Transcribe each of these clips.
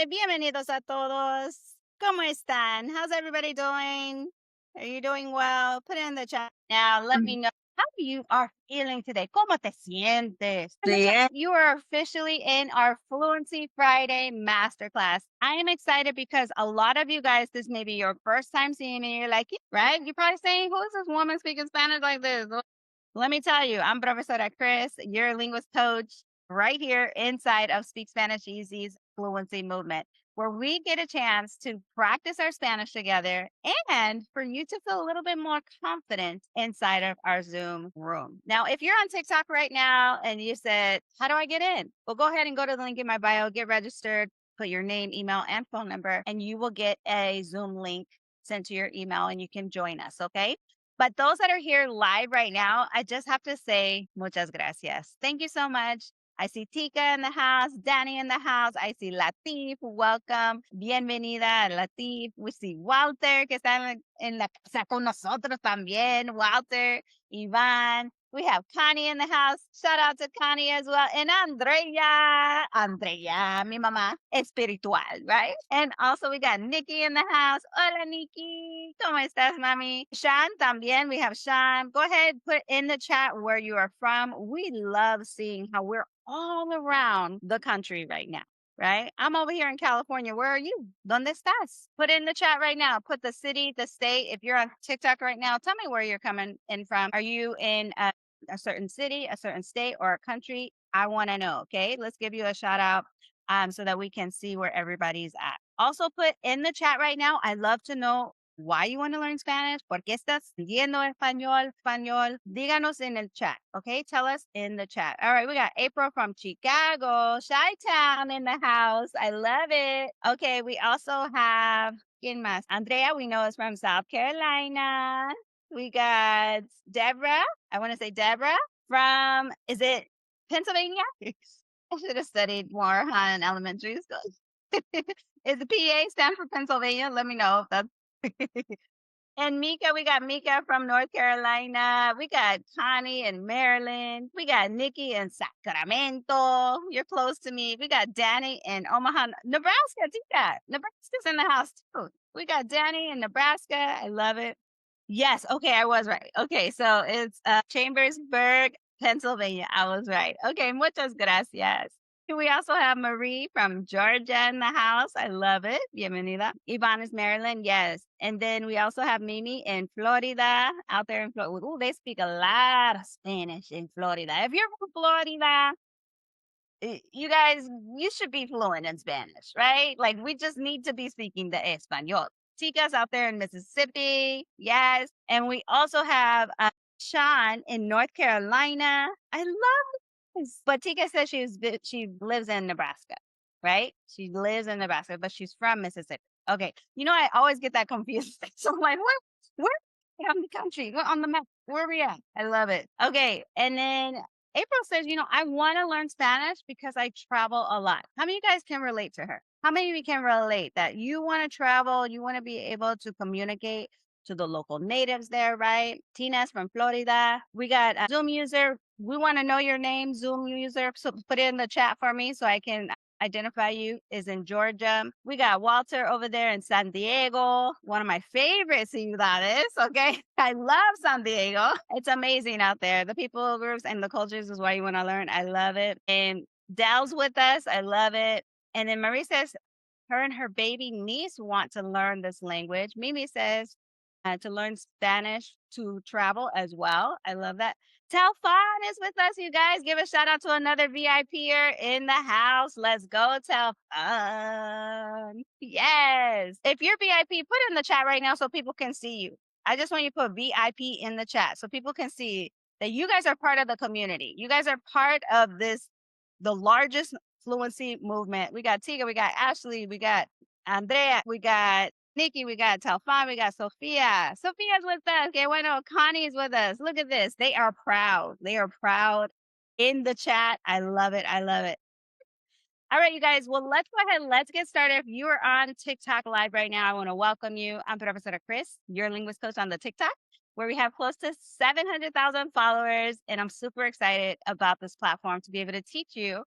bienvenidos a todos. ¿Cómo están? How's everybody doing? Are you doing well? Put it in the chat now. Let me Mm, know how you are feeling today. ¿Cómo te sientes? In the chat, Bien. you are officially in our Fluency Friday Masterclass. I am excited because a lot of you guys, this may be your first time seeing me. You're like, "Yeah," right? You're probably saying, who is this woman speaking Spanish like this? Let me tell you, I'm Professora Chris, your linguist coach right here inside of Speak Spanish Easy's Fluency Movement, where we get a chance to practice our Spanish together and for you to feel a little bit more confident inside of our Zoom room. Now, if you're on TikTok right now and you said, how do I get in? Well, go ahead and go to the link in my bio, get registered, put your name, email, and phone number, and you will get a Zoom link sent to your email and you can join us. Okay. But those that are here live right now, I just have to say muchas gracias. Thank you so much. I see Tika in the house, Danny in the house. I see Latif. Welcome. Bienvenida, Latif. We see Walter, que está en la casa con nosotros también. Walter, Iván. We have Connie in the house. Shout out to Connie as well. And Andrea. Andrea, mi mamá espiritual, right? And also we got Nikki in the house. Hola, Nikki. ¿Cómo estás, mami? Sean también. We have Sean. Go ahead, put in the chat where you are from. We love seeing how we're all around the country right now. Right? I'm over here in California. Where are you? ¿Dónde estás? Put in the chat right now. Put the city, the state. If you're on TikTok right now, tell me where you're coming in from. Are you in a certain city, a certain state, or a country? I want to know. Okay. Let's give you a shout out so that we can see where everybody's at. Also, put in the chat right now. I love to know why you want to learn Spanish. ¿Por qué estás estudiando español? Díganos in the chat. Okay. Tell us in the chat. All right. We got April from Chicago, Chi-Town in the house. I love it. Okay. We also have, ¿quién más? Andrea, we know is from South Carolina. We got Deborah. I want to say Deborah from, is it Pennsylvania? I should have studied more in elementary school. Is the PA stand for Pennsylvania? Let me know if that's. And Mika, we got Mika from North Carolina. We got Connie in Maryland. We got Nikki in Sacramento. You're close to me. We got Danny in Omaha, Nebraska. See that? Nebraska's in the house too. We got Danny in Nebraska. I love it. Yes. Okay, I was right. Okay, so it's Chambersburg, Pennsylvania. I was right. Okay, muchas gracias. We also have Marie from Georgia in the house. I love it. Bienvenida. Yvonne is Maryland. Yes. And then we also have Mimi in Florida, out there in Florida. Ooh, they speak a lot of Spanish in Florida. If you're from Florida, you guys, you should be fluent in Spanish, right? Like we just need to be speaking the Espanol. Chicas out there in Mississippi. Yes. And we also have Sean in North Carolina. I love this. But Tika says she lives in Nebraska, right? She lives in Nebraska, but she's from Mississippi. Okay. You know, I always get that confused. So I'm like, where on the country? Where on the map? Where are we at? I love it. Okay. And then April says, I want to learn Spanish because I travel a lot. How many of you guys can relate to her? How many of you can relate that you want to travel, you want to be able to communicate to the local natives there, right? Tina's from Florida. We got a Zoom user. We want to know your name, Zoom user. So put it in the chat for me so I can identify you, is in Georgia. We got Walter over there in San Diego, one of my favorite ciudades. Okay. I love San Diego. It's amazing out there. The people groups and the cultures is why you want to learn. I love it. And Dell's with us. I love it. And then Marie says her and her baby niece want to learn this language. Mimi says to learn Spanish to travel as well. I love that. Telfon is with us, you guys. Give a shout out to another VIPer in the house. Let's go, Telfon. Yes. If you're VIP, put it in the chat right now so people can see you. I just want you to put VIP in the chat so people can see that you guys are part of the community. You guys are part of this, the largest fluency movement. We got Tika, we got Ashley, we got Andrea, we got Nikki, we got Telfon, we got Sophia. Sophia's with us. Okay, bueno, Connie's with us. Look at this. They are proud. They are proud in the chat. I love it. I love it. All right, you guys. Well, let's go ahead. Let's get started. If you are on TikTok live right now, I want to welcome you. I'm Professor Chris, your linguist coach on the TikTok, where we have close to 700,000 followers. And I'm super excited about this platform to be able to teach you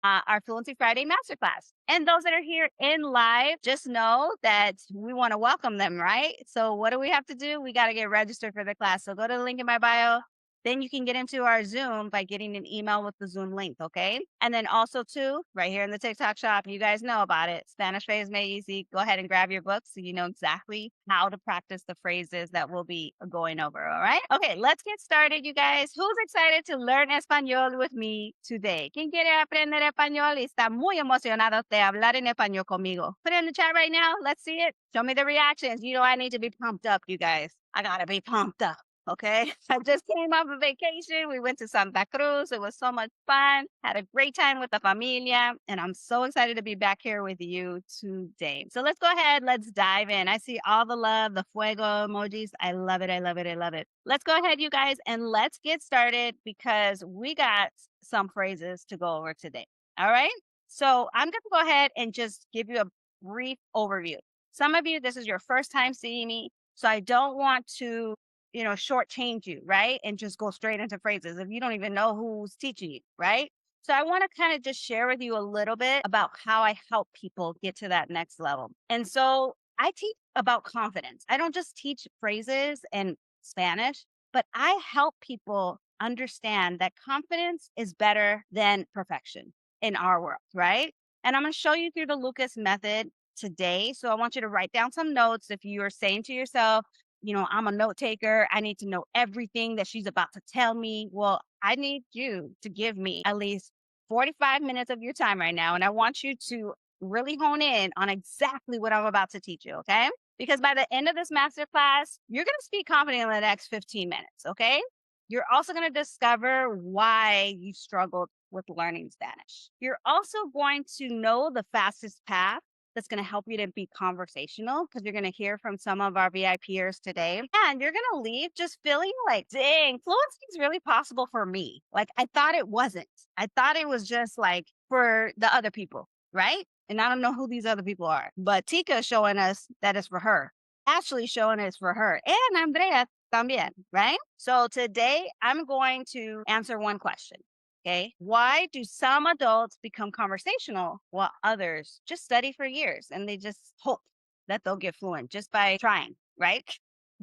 our Fluency Friday Masterclass. And those that are here in live, just know that we want to welcome them, right? So what do we have to do? We got to get registered for the class. So go to the link in my bio. Then you can get into our Zoom by getting an email with the Zoom link, okay? And then also too, right here in the TikTok shop, you guys know about it. Spanish Phrase Made Easy. Go ahead and grab your book so you know exactly how to practice the phrases that we'll be going over, all right? Okay, let's get started, you guys. Who's excited to learn español with me today? ¿Quién quiere aprender español y está muy emocionado de hablar en español conmigo? Put it in the chat right now. Let's see it. Show me the reactions. You know I need to be pumped up, you guys. I gotta be pumped up. Okay. I just came off a vacation. We went to Santa Cruz. It was so much fun. Had a great time with the familia. And I'm so excited to be back here with you today. So let's go ahead. Let's dive in. I see all the love, the fuego emojis. I love it. I love it. I love it. Let's go ahead, you guys, and let's get started because we got some phrases to go over today. All right. So I'm going to go ahead and just give you a brief overview. Some of you, this is your first time seeing me. So I don't want to shortchange you, right? And just go straight into phrases if you don't even know who's teaching you, right? So I want to kind of just share with you a little bit about how I help people get to that next level. And so I teach about confidence. I don't just teach phrases and Spanish, but I help people understand that confidence is better than perfection in our world, right? And I'm going to show you through the Lucas method today. So I want you to write down some notes if you are saying to yourself, I'm a note taker. I need to know everything that she's about to tell me. Well, I need you to give me at least 45 minutes of your time right now. And I want you to really hone in on exactly what I'm about to teach you. Okay. Because by the end of this masterclass, you're going to speak confidently in the next 15 minutes. Okay. You're also going to discover why you struggled with learning Spanish. You're also going to know the fastest path that's going to help you to be conversational because you're going to hear from some of our VIPers today. And you're going to leave just feeling like, dang, fluency is really possible for me. Like, I thought it wasn't. I thought it was just like for the other people, right? And I don't know who these other people are, but Tika is showing us that it's for her. Ashley's showing it's for her. And Andrea también, right? So today I'm going to answer one question. Okay. Why do some adults become conversational while others just study for years and they just hope that they'll get fluent just by trying, right?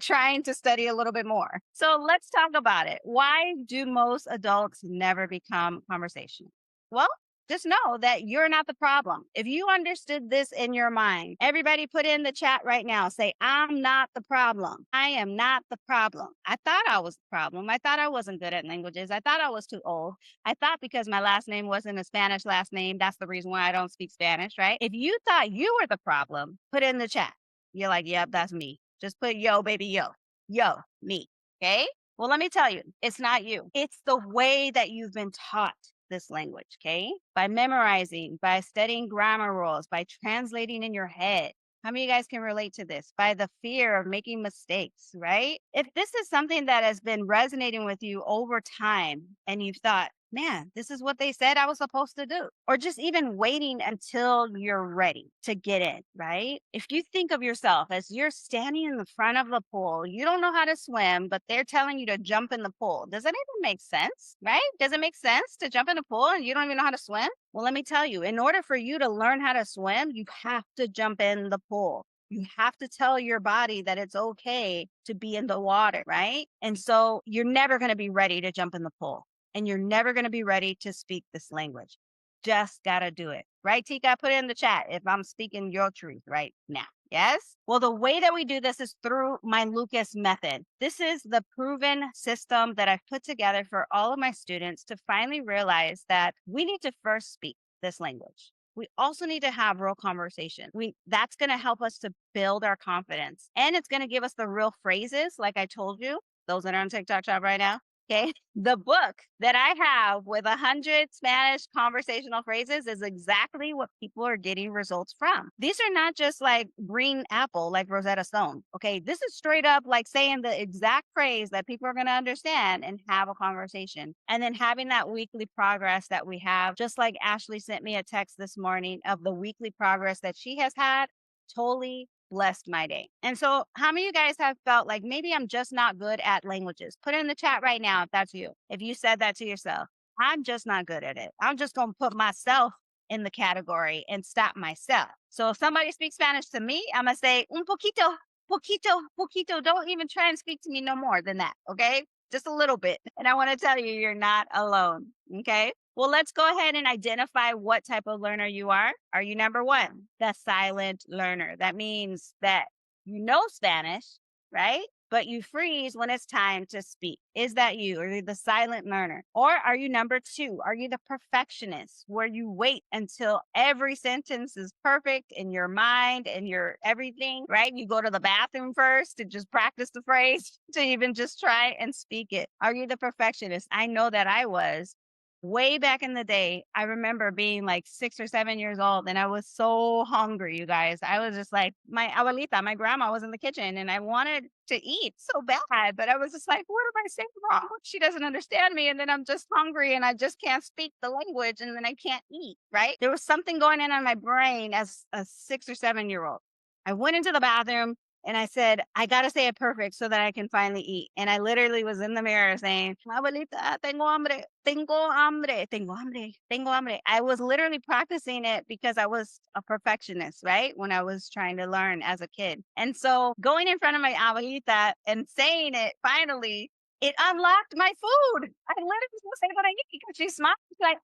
Trying to study a little bit more. So let's talk about it. Why do most adults never become conversational? Well, just know that you're not the problem. If you understood this in your mind, everybody put in the chat right now, say, I'm not the problem. I am not the problem. I thought I was the problem. I thought I wasn't good at languages. I thought I was too old. I thought because my last name wasn't a Spanish last name, that's the reason why I don't speak Spanish, right? If you thought you were the problem, put in the chat. You're like, yep, that's me. Just put yo, baby, yo. Yo, me. Okay? Well, let me tell you, it's not you. It's the way that you've been taught this language, okay? By memorizing, by studying grammar rules, by translating in your head. How many of you guys can relate to this? By the fear of making mistakes, right? If this is something that has been resonating with you over time and you've thought, man, this is what they said I was supposed to do. Or just even waiting until you're ready to get in, right? If you think of yourself as you're standing in the front of the pool, you don't know how to swim, but they're telling you to jump in the pool. Does that even make sense, right? Does it make sense to jump in the pool and you don't even know how to swim? Well, let me tell you, in order for you to learn how to swim, you have to jump in the pool. You have to tell your body that it's okay to be in the water, right? And so you're never going to be ready to jump in the pool. And you're never going to be ready to speak this language. Just got to do it. Right, Tika? Put it in the chat if I'm speaking your truth right now. Yes? Well, the way that we do this is through my Lucas method. This is the proven system that I've put together for all of my students to finally realize that we need to first speak this language. We also need to have real conversation. That's going to help us to build our confidence. And it's going to give us the real phrases, like I told you, those that are on TikTok shop right now. Okay. The book that I have with 100 Spanish conversational phrases is exactly what people are getting results from. These are not just like green apple, like Rosetta Stone. Okay. This is straight up like saying the exact phrase that people are going to understand and have a conversation. And then having that weekly progress that we have, just like Ashley sent me a text this morning of the weekly progress that she has had, totally blessed my day. And so how many of you guys have felt like maybe I'm just not good at languages? Put it in the chat right now if that's you. If you said that to yourself, I'm just not good at it. I'm just going to put myself in the category and stop myself. So if somebody speaks Spanish to me, I'm going to say un poquito, poquito, poquito. Don't even try and speak to me no more than that. Okay. Just a little bit. And I want to tell you, you're not alone. Okay. Well, let's go ahead and identify what type of learner you are. Are you number one, the silent learner? That means that you know Spanish, right? But you freeze when it's time to speak. Is that you? Are you the silent learner? Or are you number two? Are you the perfectionist where you wait until every sentence is perfect in your mind and your everything, right? You go to the bathroom first to just practice the phrase to even just try and speak it. Are you the perfectionist? I know that I was. Way back in the day, I remember being like 6 or 7 years old and I was so hungry, you guys. I was just like, my abuelita, my grandma was in the kitchen and I wanted to eat so bad, but I was just like, what am I saying wrong? She doesn't understand me. And then I'm just hungry and I just can't speak the language and then I can't eat, right? There was something going on in my brain as a 6 or 7 year old. I went into the bathroom and I said, I got to say it perfect so that I can finally eat. And I literally was in the mirror saying, abuelita, tengo hambre, tengo hambre, tengo hambre, tengo hambre. I was literally practicing it because I was a perfectionist, right? When I was trying to learn as a kid. And so going in front of my abuelita and saying it finally, it unlocked my food. I literally was able to eat because she smiled. She's like,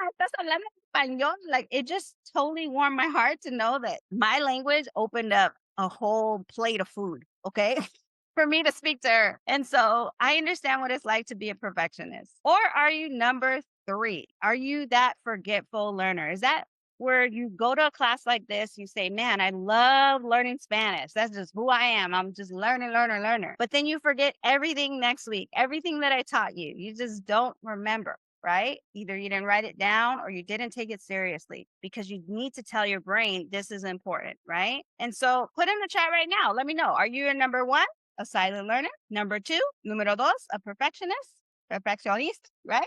estás hablando español. Like it just totally warmed my heart to know that my language opened up a whole plate of food, okay? For me to speak to her. And so I understand what it's like to be a perfectionist. Or are you number three? Are you that forgetful learner? Is that where you go to a class like this, you say, man, I love learning Spanish. That's just who I am. I'm just learning, learner, learner. But then you forget everything next week, everything that I taught you. You just don't remember. Right? Either you didn't write it down or you didn't take it seriously because you need to tell your brain this is important, right? And so put in the chat right now. Let me know. Are you a number one, a silent learner? Number two, número dos, a perfectionist, perfectionista, right?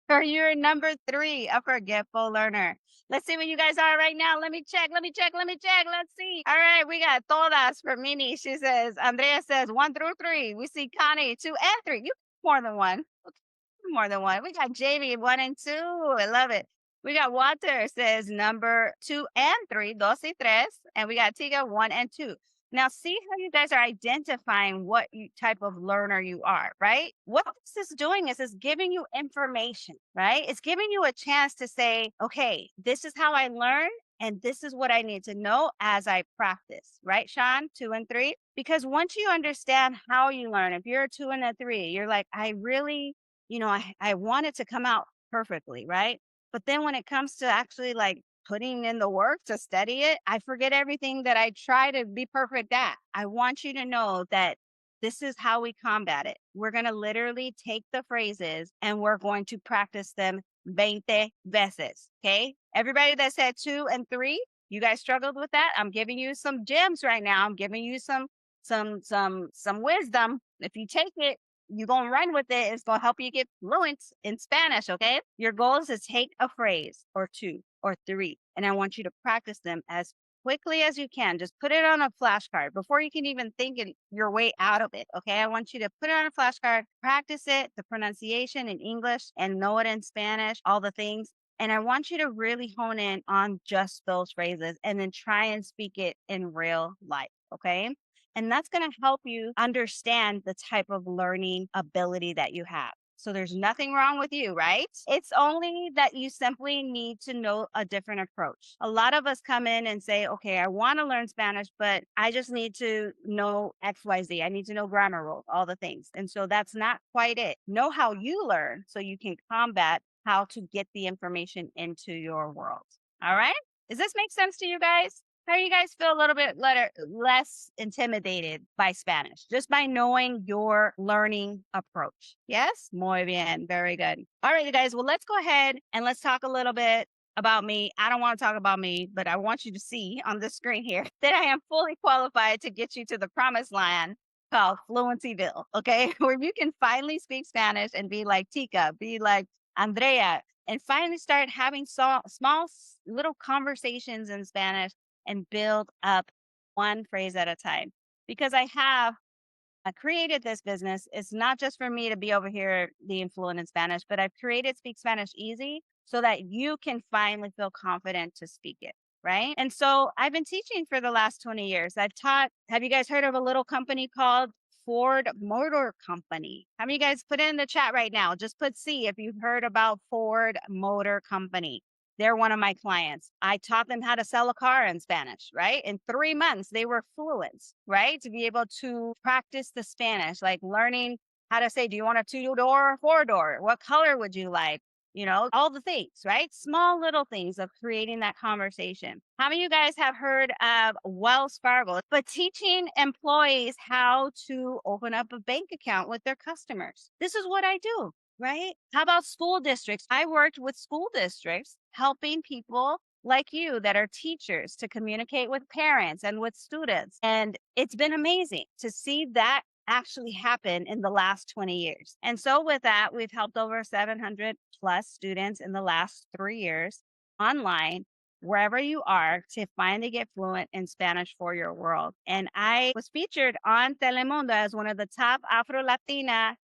Or you're number three, a forgetful learner. Let's see what you guys are right now. Let me check. Let me check. Let me check. Let's see. All right, we got todas for Mini. She says, Andrea says 1 through 3. We see Connie 2 and 3. You more than one. More than one. We got Jamie 1 and 2. I love it. We got Walter says number 2 and 3, dos y tres, and we got Tiga 1 and 2. Now, see how you guys are identifying what type of learner you are, right? What this is doing is it's giving you information, right? It's giving you a chance to say, okay, this is how I learn, and this is what I need to know as I practice, right, Sean? 2 and 3. Because once you understand how you learn, if you're a 2 and a 3, you're like, I really I want it to come out perfectly, right? But then when it comes to actually like putting in the work to study it, I forget everything that I try to be perfect at. I want you to know that this is how we combat it. We're going to literally take the phrases and we're going to practice them 20 veces. Okay. Everybody that said 2 and 3, you guys struggled with that. I'm giving you some gems right now. I'm giving you some wisdom. If you take it, you're going to run with it. It's going to help you get fluent in Spanish, okay? Your goal is to take a phrase or 2 or 3, and I want you to practice them as quickly as you can. Just put it on a flashcard before you can even think your way out of it, okay? I want you to put it on a flashcard, practice it, the pronunciation in English and know it in Spanish, all the things. And I want you to really hone in on just those phrases and then try and speak it in real life, okay? And that's going to help you understand the type of learning ability that you have. So there's nothing wrong with you, right? It's only that you simply need to know a different approach. A lot of us come in and say, okay, I want to learn Spanish, but I just need to know XYZ. I need to know grammar rules, all the things. And so that's not quite it. Know how you learn so you can combat how to get the information into your world. All right? Does this make sense to you guys? How do you guys feel a little bit less intimidated by Spanish just by knowing your learning approach? Yes? Muy bien. Very good. All right, you guys. Well, let's go ahead and let's talk a little bit about me. I don't want to talk about me, but I want you to see on the screen here that I am fully qualified to get you to the promised land called Fluencyville, okay? Where you can finally speak Spanish and be like Tika, be like Andrea, and finally start having small little conversations in Spanish and build up one phrase at a time. Because I have I created this business. It's not just for me to be over here being fluent in Spanish, but I've created Speak Spanish Easy so that you can finally feel confident to speak it. Right. And so I've been teaching for the last 20 years. I've taught, have you guys heard of a little company called Ford Motor Company? How many of you guys put it in the chat right now? Just put C if you've heard about Ford Motor Company. They're one of my clients. I taught them how to sell a car in Spanish, right? In 3 months, they were fluent, right? To be able to practice the Spanish, like learning how to say, do you want a 2-door or 4-door? What color would you like? You know, all the things, right? Small little things of creating that conversation. How many of you guys have heard of Wells Fargo? But teaching employees how to open up a bank account with their customers. This is what I do. Right? How about school districts? I worked with school districts helping people like you that are teachers to communicate with parents and with students. And it's been amazing to see that actually happen in the last 20 years. And so with that, we've helped over 700 plus students in the last 3 years online, wherever you are, to finally get fluent in Spanish for your world. And I was featured on Telemundo as one of the top Afro-Latina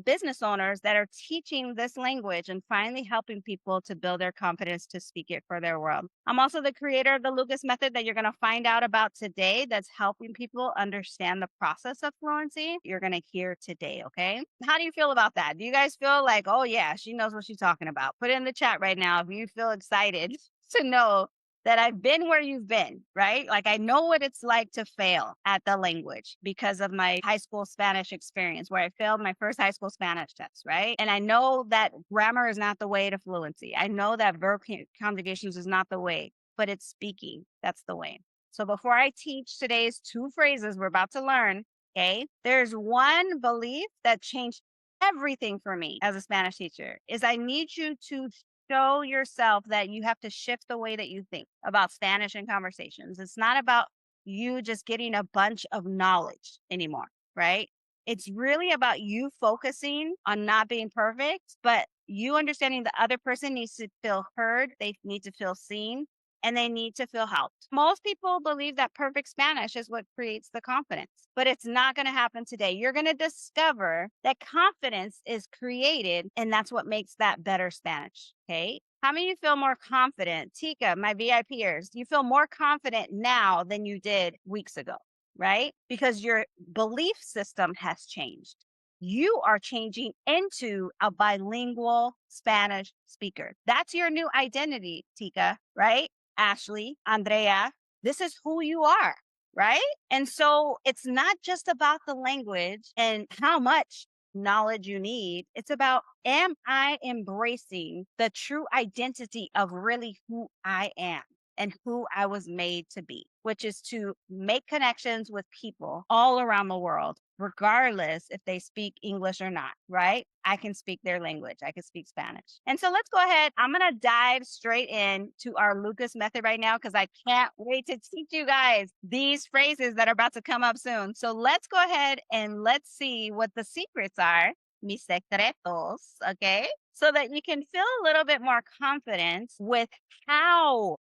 business owners that are teaching this language and finally helping people to build their confidence to speak it for their world. I'm also the creator of the Lucas method that you're going to find out about today that's helping people understand the process of fluency. You're going to hear today, okay? How do you feel about that? Do you guys feel like, oh yeah, she knows what she's talking about? Put it in the chat right now if you feel excited to know that I've been where you've been, right? Like I know what it's like to fail at the language because of my high school Spanish experience where I failed my first high school Spanish test, right? And I know that grammar is not the way to fluency. I know that verb conjugations is not the way, but it's speaking. That's the way. So before I teach today's 2 phrases we're about to learn, okay, there's one belief that changed everything for me as a Spanish teacher is I need you to show yourself that you have to shift the way that you think about Spanish and conversations. It's not about you just getting a bunch of knowledge anymore, right? It's really about you focusing on not being perfect, but you understanding the other person needs to feel heard, they need to feel seen, and they need to feel helped. Most people believe that perfect Spanish is what creates the confidence, but it's not going to happen today. You're going to discover that confidence is created, and that's what makes that better Spanish. Okay. How many of you feel more confident? Tika, my VIPers, you feel more confident now than you did weeks ago, right? Because your belief system has changed. You are changing into a bilingual Spanish speaker. That's your new identity, Tika, right? Ashley, Andrea, this is who you are, right? And so it's not just about the language and how much knowledge you need. It's about, am I embracing the true identity of really who I am and who I was made to be, which is to make connections with people all around the world, regardless if they speak English or not, right? I can speak their language. I can speak Spanish. And so let's go ahead. I'm going to dive straight in to our Lucas method right now because I can't wait to teach you guys these phrases that are about to come up soon. So let's go ahead and let's see what the secrets are, mis secretos, okay? So that you can feel a little bit more confident with how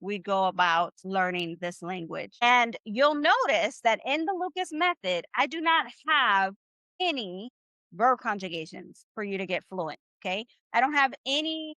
we go about learning this language. And you'll notice that in the Lucas method, I do not have any verb conjugations for you to get fluent. Okay. I don't have any,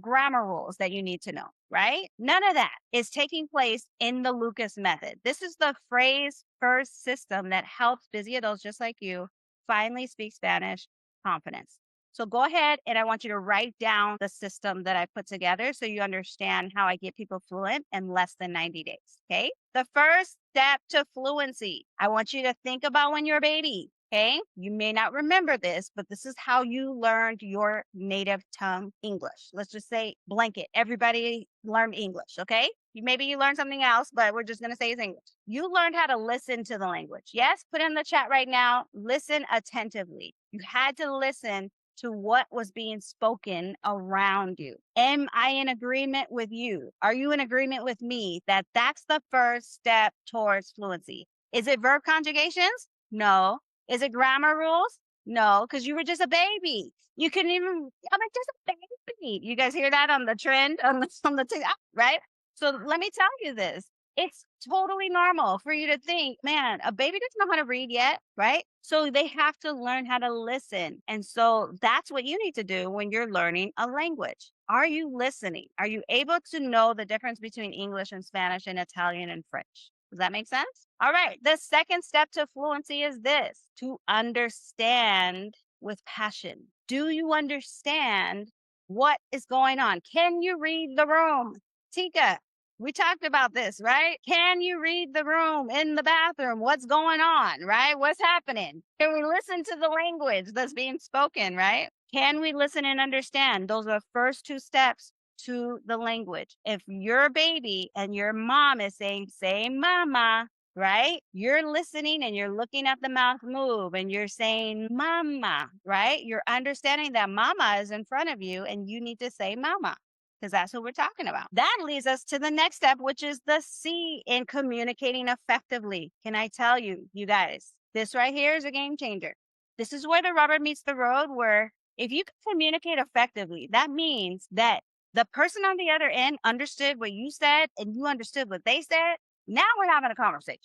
grammar rules that you need to know, right? None of that is taking place in the Lucas method. This is the phrase first system that helps busy adults just like you finally speak Spanish confidence. So go ahead and I want you to write down the system that I put together so you understand how I get people fluent in less than 90 days. Okay. The first step to fluency, I want you to think about when you're a baby. Okay. You may not remember this, but this is how you learned your native tongue English. Let's just say blanket. Everybody learned English. Okay. Maybe you learned something else, but we're just going to say it's English. You learned how to listen to the language. Yes. Put in the chat right now. Listen attentively. You had to listen to what was being spoken around you. Am I in agreement with you? Are you in agreement with me that that's the first step towards fluency? Is it verb conjugations? No. Is it grammar rules? No, because you were just a baby. You couldn't even, I'm just a baby. You guys hear that on the trend on the TikTok, right? So let me tell you this. It's totally normal for you to think, man, a baby doesn't know how to read yet, right? So they have to learn how to listen. And so that's what you need to do when you're learning a language. Are you listening? Are you able to know the difference between English and Spanish and Italian and French? Does that make sense? All right. The second step to fluency is this: to understand with passion. Do you understand what is going on? Can you read the room? Tika, we talked about this, right? Can you read the room in the bathroom? What's going on, right? What's happening? Can we listen to the language that's being spoken, right? Can we listen and understand? Those are the first two steps to the language. If your baby and your mom is saying, say mama, right? You're listening and you're looking at the mouth move and you're saying mama, right? You're understanding that mama is in front of you and you need to say mama, because that's what we're talking about. That leads us to the next step, which is the C in communicating effectively. Can I tell you, you guys, this right here is a game changer. This is where the rubber meets the road, where if you can communicate effectively, that means that the person on the other end understood what you said and you understood what they said. Now we're having a conversation.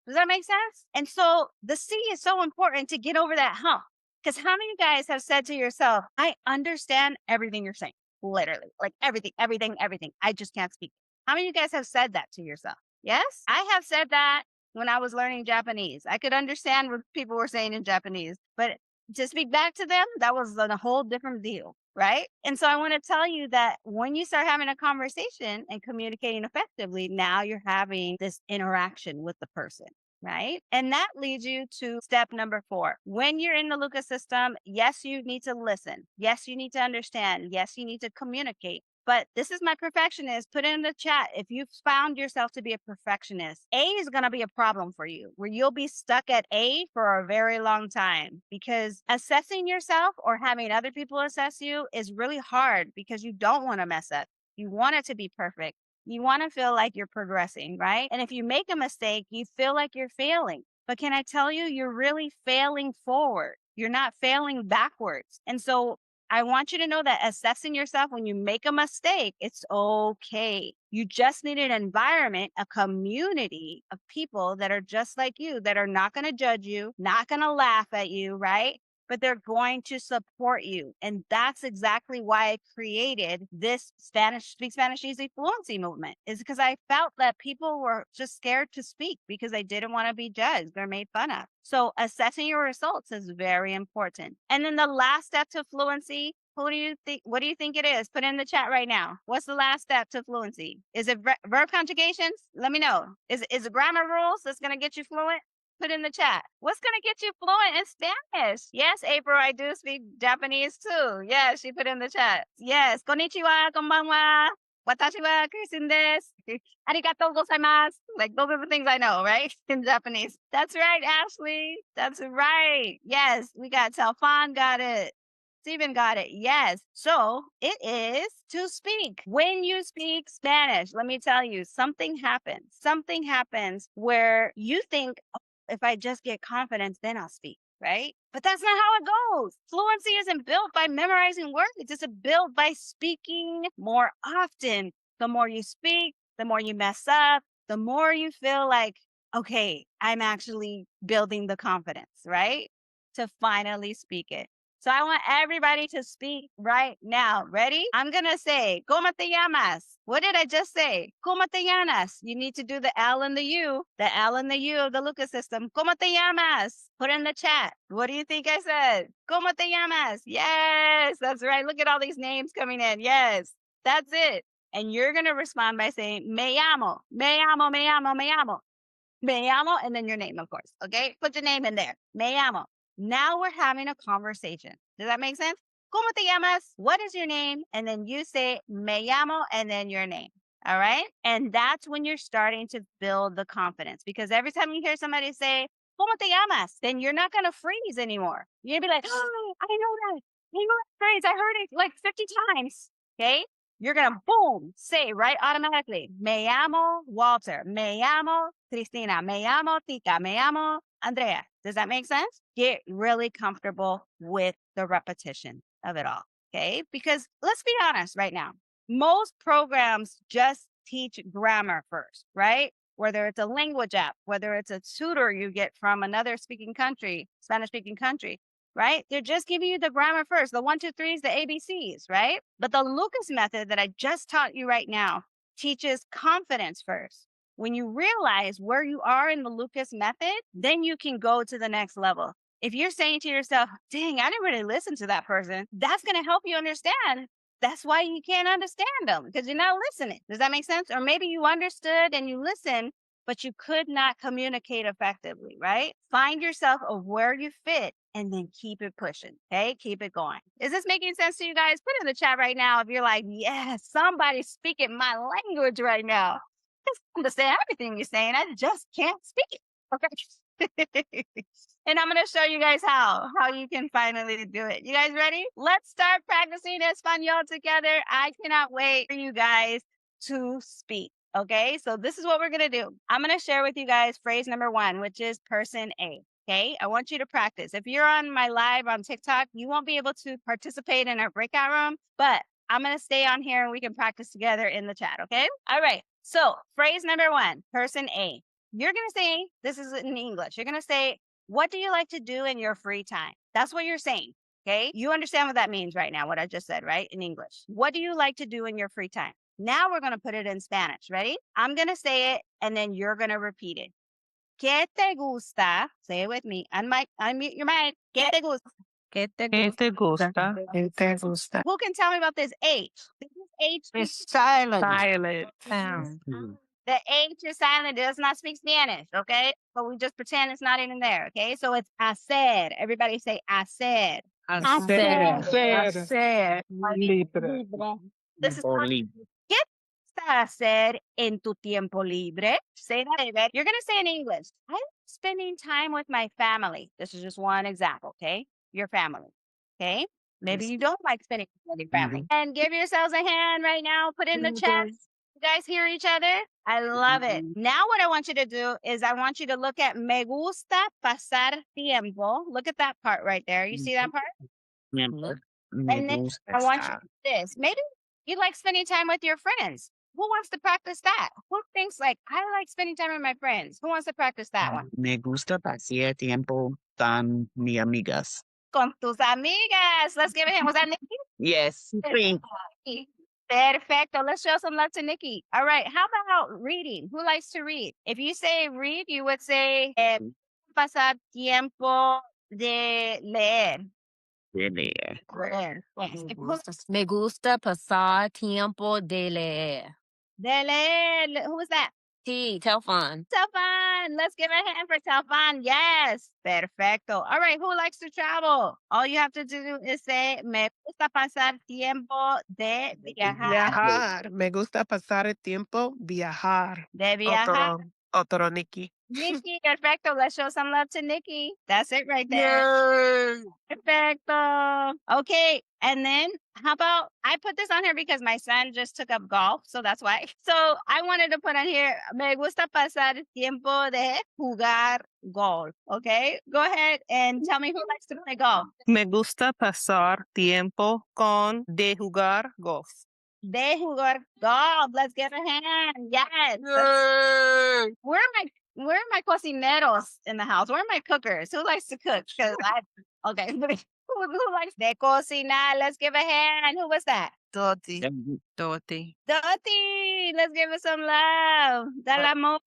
Does that make sense? And so the C is so important to get over that hump. Because how many of you guys have said to yourself, I understand everything you're saying? Literally, like everything, everything, everything. I just can't speak. How many of you guys have said that to yourself? Yes? I have said that when I was learning Japanese. I could understand what people were saying in Japanese, but to speak back to them, that was a whole different deal, right? And so I want to tell you that when you start having a conversation and communicating effectively, now you're having this interaction with the person. Right. And that leads you to step number 4. When you're in the Lucas system, yes, you need to listen. Yes, you need to understand. Yes, you need to communicate. But this is my perfectionist. Put it in the chat. If you've found yourself to be a perfectionist, A is going to be a problem for you, where you'll be stuck at A for a very long time, because assessing yourself or having other people assess you is really hard because you don't want to mess up. You want it to be perfect. You want to feel like you're progressing, right? And if you make a mistake, you feel like you're failing. But can I tell you, you're really failing forward. You're not failing backwards. And so I want you to know that assessing yourself when you make a mistake, it's okay. You just need an environment, a community of people that are just like you, that are not going to judge you, not going to laugh at you, right? But they're going to support you. And that's exactly why I created this Speak Spanish Easy Fluency movement, is because I felt that people were just scared to speak because they didn't want to be judged. They're made fun of. So assessing your results is very important. And then the last step to fluency, who do you think? What do you think it is? Put it in the chat right now. What's the last step to fluency? Is it verb conjugations? Let me know. Is it grammar rules that's going to get you fluent? Put in the chat. What's going to get you fluent in Spanish? Yes, April, I do speak Japanese too. Yes, she put in the chat. Yes. Konnichiwa, konbanwa. Watashi wa Kristen desu. Arigatou gozaimasu. Like, those are the things I know, right? In Japanese. That's right, Ashley. That's right. Yes, we got Telfon, got it. Steven got it. Yes. So it is to speak. When you speak Spanish, let me tell you, something happens. Something happens where you think, if I just get confidence, then I'll speak, right? But that's not how it goes. Fluency isn't built by memorizing words. It's built by speaking more often. The more you speak, the more you mess up, the more you feel like, okay, I'm actually building the confidence, right? To finally speak it. So I want everybody to speak right now. Ready? I'm going to say, ¿Cómo te llamas? What did I just say? ¿Cómo te llamas? You need to do the L and the U of the Lucas system. ¿Cómo te llamas? Put in the chat. What do you think I said? ¿Cómo te llamas? Yes, that's right. Look at all these names coming in. Yes, that's it. And you're going to respond by saying, me llamo, me llamo, me llamo, me llamo. Me llamo, and then your name, of course. Okay? Put your name in there. Me llamo. Now we're having a conversation. Does that make sense? ¿Cómo te llamas? What is your name? And then you say, me llamo, and then your name. All right? And that's when you're starting to build the confidence. Because every time you hear somebody say, ¿Cómo te llamas? Then you're not going to freeze anymore. You're going to be like, oh, I know that. I know that phrase. I heard it like 50 times. Okay? You're going to, boom, say right automatically, me llamo Walter. Me llamo Cristina. Me llamo Tika. Me llamo Andrea. Does that make sense? Get really comfortable with the repetition of it all, okay? Because let's be honest right now. Most programs just teach grammar first, right? whether it's a language app, whether it's a tutor you get from another Spanish speaking country, right? They're just giving you the grammar first, the 1, 2, 3s, the ABCs, right? But the Lucas method that I just taught you right now teaches confidence first. When you realize where you are in the Lucas method, then you can go to the next level. If you're saying to yourself, dang, I didn't really listen to that person, that's going to help you understand. That's why you can't understand them, because you're not listening. Does that make sense? Or maybe you understood and you listened, but you could not communicate effectively, right? Find yourself of where you fit and then keep it pushing. Okay. Keep it going. Is this making sense to you guys? Put in the chat right now if you're like, yes, somebody's speaking my language right now. Just understand everything you're saying. I just can't speak it. Okay. And I'm going to show you guys how you can finally do it. You guys ready? Let's start practicing Espanol together. I cannot wait for you guys to speak. Okay, so this is what we're going to do. I'm going to share with you guys phrase number 1, which is person A. Okay, I want you to practice. If you're on my live on TikTok, you won't be able to participate in our breakout room, but I'm going to stay on here and we can practice together in the chat. Okay, all right. So phrase number 1, person A. You're going to say, this is in English. You're going to say, what do you like to do in your free time? That's what you're saying. Okay, you understand what that means right now, what I just said, right? In English. What do you like to do in your free time? Now we're going to put it in Spanish. Ready? I'm going to say it and then you're going to repeat it. ¿Qué te gusta? Say it with me. Unmute your mic. ¿Qué te gusta? ¿Qué te gusta? ¿Qué te gusta? Who can tell me about this H? This is H. It's silent. Silent sound. The H is silent. It does not speak Spanish, okay? But we just pretend it's not even there, okay? So it's hacer. Everybody say hacer. Hacer. Libre. This is Or libre. ¿Qué vas a hacer en tu tiempo libre? Say that, David. You're going to say in English, I'm spending time with my family. This is just one example, okay? Your family, okay? Maybe you don't like spending time with your family. And give yourselves a hand right now. Put in the chat. You guys hear each other? I love it. Now what I want you to do is I want you to look at me gusta pasar tiempo. Look at that part right there. You see that part? Me And then gusta I want you estar. to do this. Maybe you like spending time with your friends. Who wants to practice that? Who thinks like, I like spending time with my friends? Who wants to practice that one? Me gusta pasar tiempo con mis amigas. Con tus amigas. Let's give it a hand. Was that Nikki? Yes. Sí. Perfecto. Let's show some love to Nikki. All right. How about reading? Who likes to read? If you say read, you would say pasar tiempo de leer. De leer. Leer. Yes. Me gusta pasar tiempo de leer. De leer. Who was that? T, Telfon. Telfon. Let's give a hand for Telfon. Yes. Perfecto. All right. Who likes to travel? All you have to do is say, me gusta pasar tiempo de viajar. Viajar. Me gusta pasar el tiempo viajar. De viajar. Otro Nikki. Nikki, perfecto. Let's show some love to Nikki. That's it right there. Yay. Perfecto. Okay. And then how about I put this on here because my son just took up golf. So that's why. So I wanted to put on here, me gusta pasar tiempo de jugar golf. Okay. Go ahead and tell me who likes to play golf. Me gusta pasar tiempo con de jugar golf. De jugar golf. Let's give a hand. Yes. Yay. Where are my cocineros in the house? Where are my cookers? Who likes to cook? Okay. Who likes de cocinar? Let's give a hand. Who was that? Doti. Dorothy. Doti. Let's give her some love. Dale amor.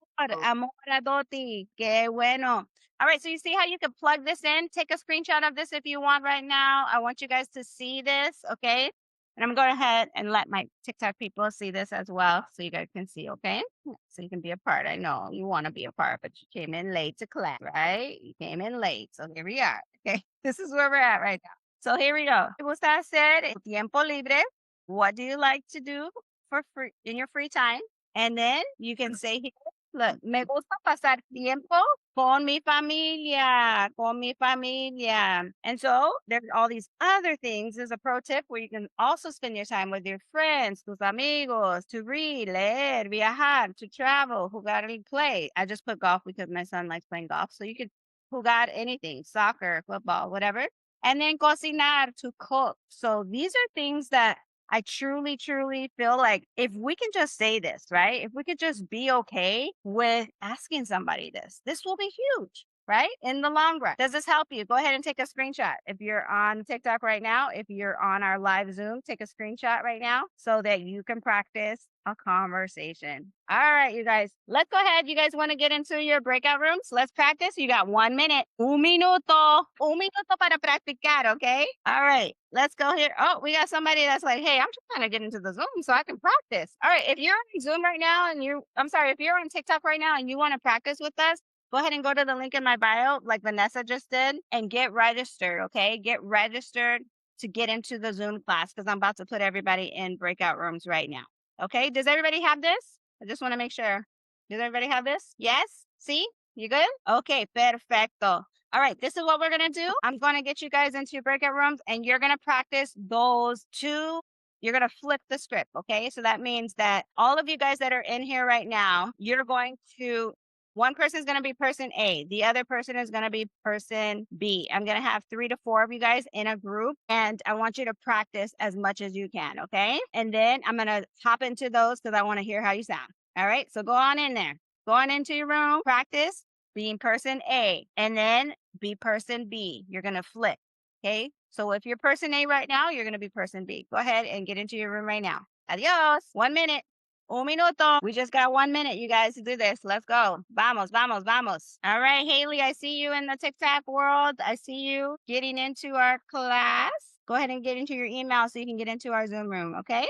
Amor a Doti. Que bueno. All right. So you see how you can plug this in? Take a screenshot of this if you want right now. I want you guys to see this. Okay. And I'm going to go ahead and let my TikTok people see this as well so you guys can see, okay? So you can be a part. I know you want to be a part, but you came in late to class, right? You came in late. So here we are, okay? This is where we're at right now. So here we go. ¿Qué gusta hacer en tiempo libre? What do you like to do for free in your free time? And then you can say here, look, me gusta pasar tiempo con mi familia, con mi familia. And so there's all these other things. There's a pro tip where you can also spend your time with your friends, tus amigos, to read, leer, viajar, to travel, jugar y play. I just put golf because my son likes playing golf. So you could jugar anything, soccer, football, whatever. And then cocinar, to cook. So these are things that I truly, truly feel like if we can just say this, right? If we could just be okay with asking somebody this will be huge, right? In the long run. Does this help you? Go ahead and take a screenshot. If you're on TikTok right now, if you're on our live Zoom, take a screenshot right now so that you can practice a conversation. All right, you guys, let's go ahead. You guys want to get into your breakout rooms? Let's practice. You got 1 minute. Un minuto. Un minuto para practicar, okay? All right, let's go here. Oh, we got somebody that's like, hey, I'm just trying to get into the Zoom so I can practice. All right, if you're on Zoom right now and if you're on TikTok right now and you want to practice with us, go ahead and go to the link in my bio, like Vanessa just did, and get registered, okay? Get registered to get into the Zoom class because I'm about to put everybody in breakout rooms right now. Okay, does everybody have this? I just want to make sure. Does everybody have this? Yes? See? You good? Okay, perfecto. All right, this is what we're going to do. I'm going to get you guys into your breakout rooms and you're going to practice those two. You're going to flip the script, okay? So that means that all of you guys that are in here right now, you're going to one person is going to be person A. The other person is going to be person B. I'm going to have 3 to 4 of you guys in a group, and I want you to practice as much as you can, okay? And then I'm going to hop into those because I want to hear how you sound. All right, so go on in there. Go on into your room, practice being person A, and then be person B. You're going to flip, okay? So if you're person A right now, you're going to be person B. Go ahead and get into your room right now. Adios. 1 minute. Un minuto. We just got 1 minute, you guys, to do this. Let's go. Vamos, vamos, vamos. All right, Haley, I see you in the TikTok world. I see you getting into our class. Go ahead and get into your email so you can get into our Zoom room, okay?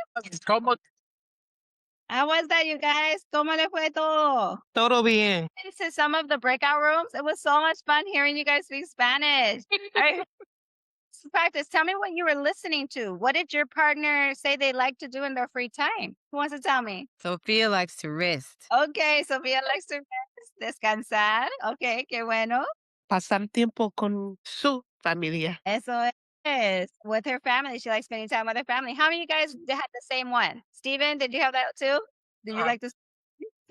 How was that, you guys? ¿Cómo le fue todo? Todo bien. Into some of the breakout rooms. It was so much fun hearing you guys speak Spanish. All right. Practice. Tell me what you were listening to. What did your partner say they like to do in their free time? Who wants to tell me? Sophia likes to rest. Okay, Sofía likes to rest, descansar. Okay, qué bueno. Pasar tiempo con su familia. Eso es. With her family. She likes spending time with her family. How many of you guys had the same one? Steven, did you have that too? Did you like to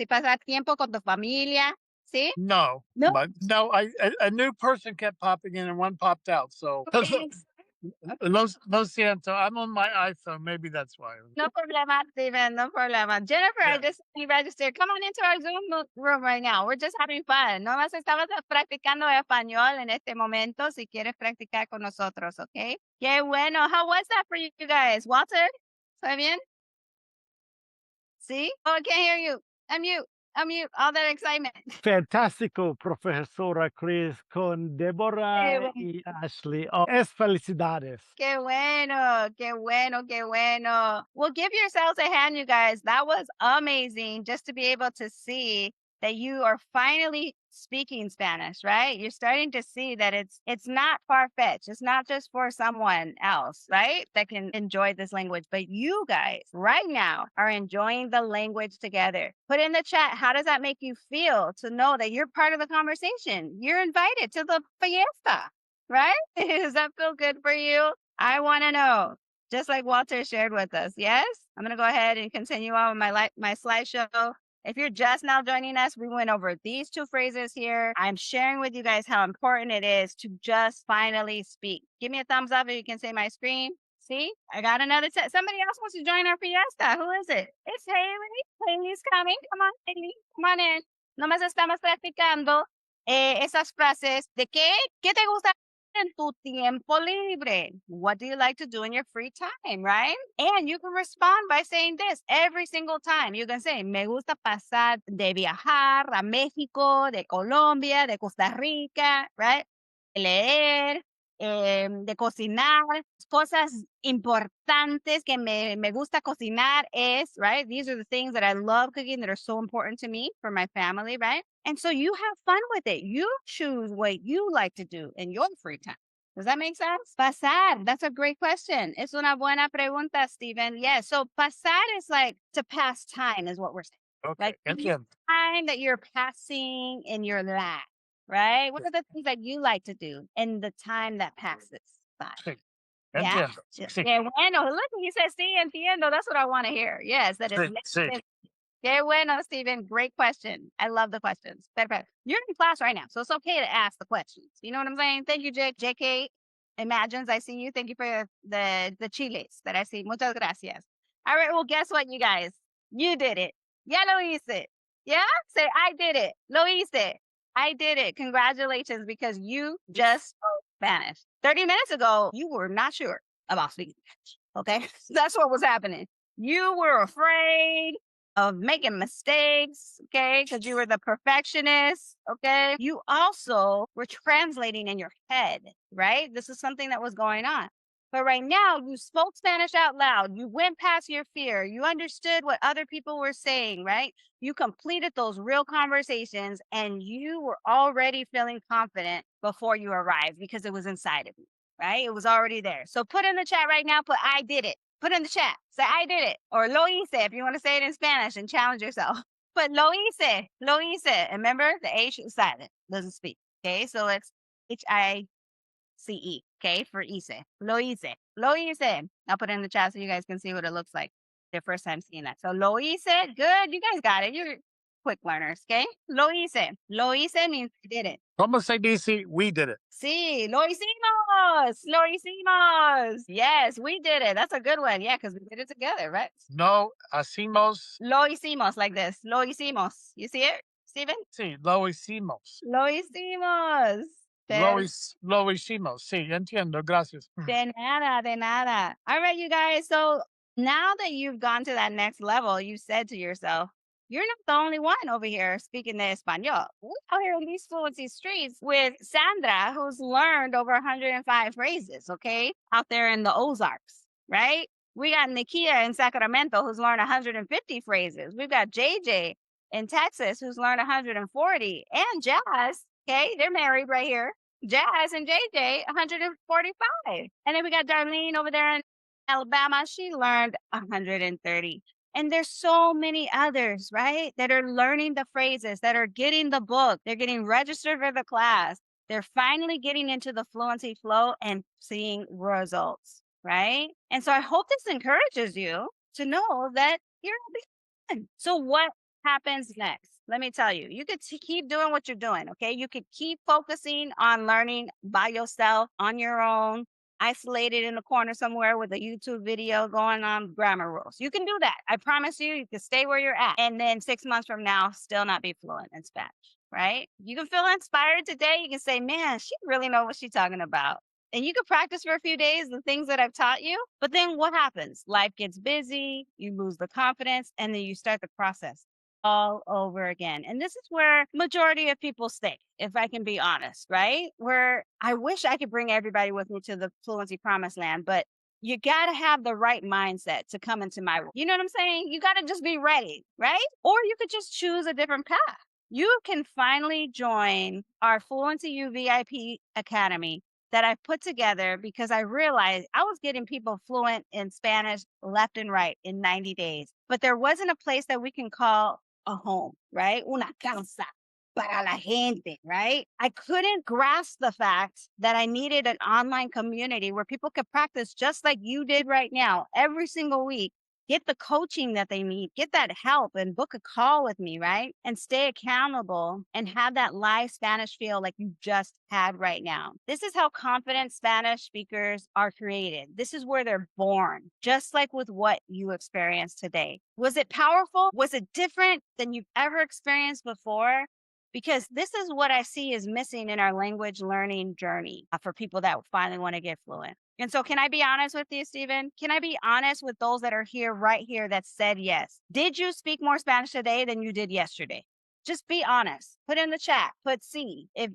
pasar tiempo con tu familia? See? No, No? but no, a new person kept popping in and one popped out. So Okay. no siento. I'm on my iPhone. Maybe that's why. No problema, Steven. No problema. Jennifer, I Yeah. just registered. Come on into our Zoom room right now. We're just having fun. No más estamos practicando español en este momento. Si quieres practicar con nosotros, okay? Qué bueno. How was that for you guys? Walter? ¿Está bien? See? Oh, I can't hear you. Unmute. All that excitement. Fantastico, profesora Chris, con Deborah bueno. y Ashley. Oh, es felicidades. Qué bueno, qué bueno, qué bueno. Well, give yourselves a hand, you guys. That was amazing just to be able to see that you are finally speaking Spanish, right? You're starting to see that it's not far-fetched. It's not just for someone else, right? That can enjoy this language, but you guys right now are enjoying the language together. Put in the chat, how does that make you feel to know that you're part of the conversation? You're invited to the fiesta, right? Does that feel good for you? I want to know, just like Walter shared with us. Yes? I'm going to go ahead and continue on with my slideshow. If you're just now joining us, we went over these 2 phrases here. I'm sharing with you guys how important it is to just finally speak. Give me a thumbs up if you can say my screen. See, I got another somebody else wants to join our fiesta. Who is it? It's Haley. Haley's coming. Come on, Haley. Come on in. Nomás estamos practicando esas frases de ¿qué te gusta en tu tiempo libre? What do you like to do in your free time, right? And you can respond by saying this every single time. You can say, me gusta pasar de viajar a México, de Colombia, de Costa Rica, right? De leer, de cocinar, cosas importantes que me gusta cocinar es, right? These are the things that I love cooking that are so important to me for my family, right? And so you have fun with it. You choose what you like to do in your free time. Does that make sense? Pasar. That's a great question. Es una buena pregunta, Steven. Yeah. So pasar is like to pass time is what we're saying. Okay. Like Entiendo. time that you're passing in your life, right? What are the things that you like to do in the time that passes by? Sí. Yeah. Entiendo. Sí. Qué bueno. Look, he says, sí, entiendo. That's what I want to hear. Yes, that is. Sí. Sí. Qué bueno, Steven. Great question. I love the questions. Perfect. You're in class right now, so it's okay to ask the questions. You know what I'm saying? Thank you, JK. imagines. I see you. Thank you for the chiles that I see. Muchas gracias. All right. Well, guess what, you guys? You did it. Ya lo hice. Yeah? Say, I did it. Lo hice. I did it. Congratulations, because you just spoke Spanish. 30 minutes ago, you were not sure about speaking Spanish. Okay? That's what was happening. You were afraid of making mistakes, okay? Because you were the perfectionist, okay? You also were translating in your head, right? This is something that was going on. But right now, you spoke Spanish out loud. You went past your fear. You understood what other people were saying, right? You completed those real conversations, and you were already feeling confident before you arrived because it was inside of you, right? It was already there. So put in the chat right now, put I did it. Put in the chat. Say I did it. Or lo hice if you want to say it in Spanish and challenge yourself. But lo hice. Lo hice. And remember, the H is silent. Doesn't speak. Okay. So it's HICE. Okay. For hice. Lo hice. Lo hice. I'll put it in the chat so you guys can see what it looks like their first time seeing that. So lo hice. Good. You guys got it. You're quick learners. Okay. Lo hice. Lo hice means I did it. Como se dice, we did it. Sí, lo hicimos. Lo hicimos. Yes, we did it. That's a good one. Yeah, because we did it together, right? No hacemos. Lo hicimos, like this. Lo hicimos. You see it, Steven? Sí, lo hicimos. Lo hicimos. Lo hicimos. Sí, entiendo. Gracias. De nada, de nada. All right, you guys. So now that you've gone to that next level, you said to yourself, you're not the only one over here speaking the Espanol. We're out here in these fluency streets with Sandra, who's learned over 105 phrases, okay, out there in the Ozarks, right? We got Nikia in Sacramento, who's learned 150 phrases. We've got JJ in Texas, who's learned 140. And Jazz, okay, they're married right here. Jazz and JJ, 145. And then we got Darlene over there in Alabama. She learned 130. And there's so many others, right? That are learning the phrases, that are getting the book. They're getting registered for the class. They're finally getting into the fluency flow and seeing results, right? And so I hope this encourages you to know that you're behind. So what happens next? Let me tell you, you could keep doing what you're doing, okay? You could keep focusing on learning by yourself, on your own, isolated in the corner somewhere with a YouTube video going on grammar rules. You can do that. I promise you, you can stay where you're at. And then 6 months from now, still not be fluent in Spanish, right? You can feel inspired today. You can say, man, she really knows what she's talking about. And you can practice for a few days the things that I've taught you. But then what happens? Life gets busy, you lose the confidence, and then you start the process all over again. And this is where majority of people stay, if I can be honest, right? Where I wish I could bring everybody with me to the fluency promised land, but you got to have the right mindset to come into my world. You know what I'm saying? You got to just be ready, right? Or you could just choose a different path. You can finally join our Fluency U VIP Academy that I put together because I realized I was getting people fluent in Spanish left and right in 90 days. But there wasn't a place that we can call a home, right? Una casa para la gente, right? I couldn't grasp the fact that I needed an online community where people could practice just like you did right now, every single week. Get the coaching that they need, get that help, and book a call with me, right? And stay accountable and have that live Spanish feel like you just had right now. This is how confident Spanish speakers are created. This is where they're born, just like with what you experienced today. Was it powerful? Was it different than you've ever experienced before? Because this is what I see is missing in our language learning journey for people that finally want to get fluent. And so can I be honest with you, Stephen? Can I be honest with those that are here right here that said yes? Did you speak more Spanish today than you did yesterday? Just be honest. Put in the chat. Put C. If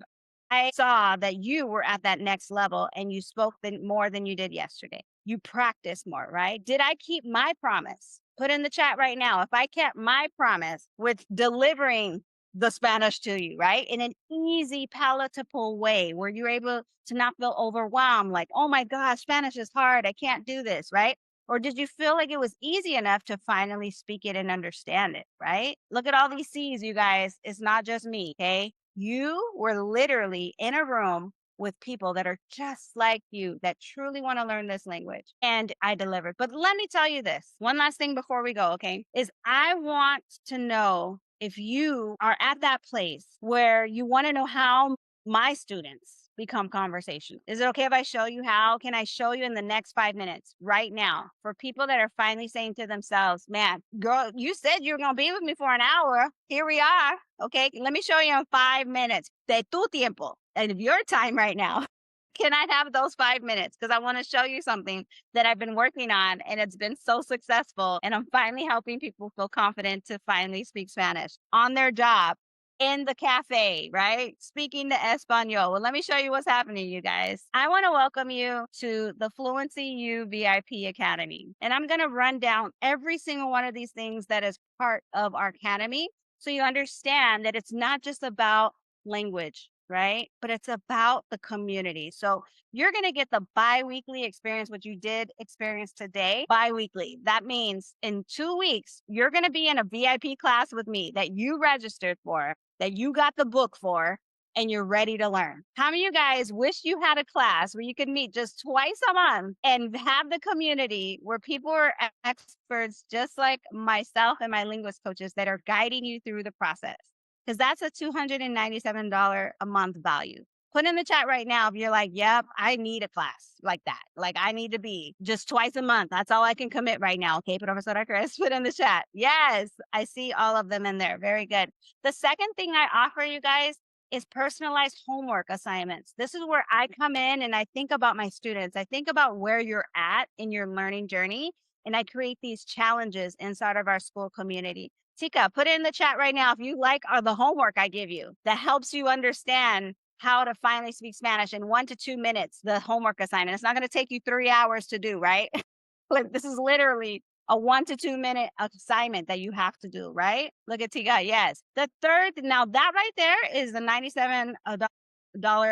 I saw that you were at that next level and you spoke more than you did yesterday. You practiced more, right? Did I keep my promise? Put in the chat right now. If I kept my promise with delivering the Spanish to you, right? In an easy, palatable way where you're able to not feel overwhelmed, like, oh my gosh, Spanish is hard. I can't do this, right? Or did you feel like it was easy enough to finally speak it and understand it, right? Look at all these C's, you guys. It's not just me, okay? You were literally in a room with people that are just like you, that truly want to learn this language. And I delivered. But let me tell you this, one last thing before we go, okay? Is I want to know if you are at that place where you want to know how my students become conversation. Is it okay if I show you how? Can I show you in the next 5 minutes right now for people that are finally saying to themselves, man, girl, you said you were going to be with me for an hour. Here we are. Okay, let me show you in 5 minutes. De tu tiempo, and of your time right now. Can I have those 5 minutes? Because I want to show you something that I've been working on and it's been so successful. And I'm finally helping people feel confident to finally speak Spanish on their job, in the cafe, right? Speaking to Espanol. Well, let me show you what's happening, you guys. I want to welcome you to the Fluency U VIP Academy. And I'm going to run down every single one of these things that is part of our academy so you understand that it's not just about language, right? But it's about the community. So you're going to get the bi-weekly experience, what you did experience today, bi-weekly. That means in 2 weeks, you're going to be in a VIP class with me that you registered for, that you got the book for, and you're ready to learn. How many of you guys wish you had a class where you could meet just twice a month and have the community where people are experts just like myself and my linguist coaches that are guiding you through the process? Because that's a $297 a month value. Put in the chat right now if you're like, yep, I need a class like that. Like I need to be just twice a month. That's all I can commit right now. Okay, Professora Chris, put in the chat. Yes, I see all of them in there. Very good. The second thing I offer you guys is personalized homework assignments. This is where I come in and I think about my students. I think about where you're at in your learning journey, and I create these challenges inside of our school community. Tika, put it in the chat right now if you like the homework I give you that helps you understand how to finally speak Spanish in 1 to 2 minutes, the homework assignment. It's not going to take you 3 hours to do, right? Like this is literally a 1 to 2 minute assignment that you have to do, right? Look at Tika. Yes. The third, now that right there is the $97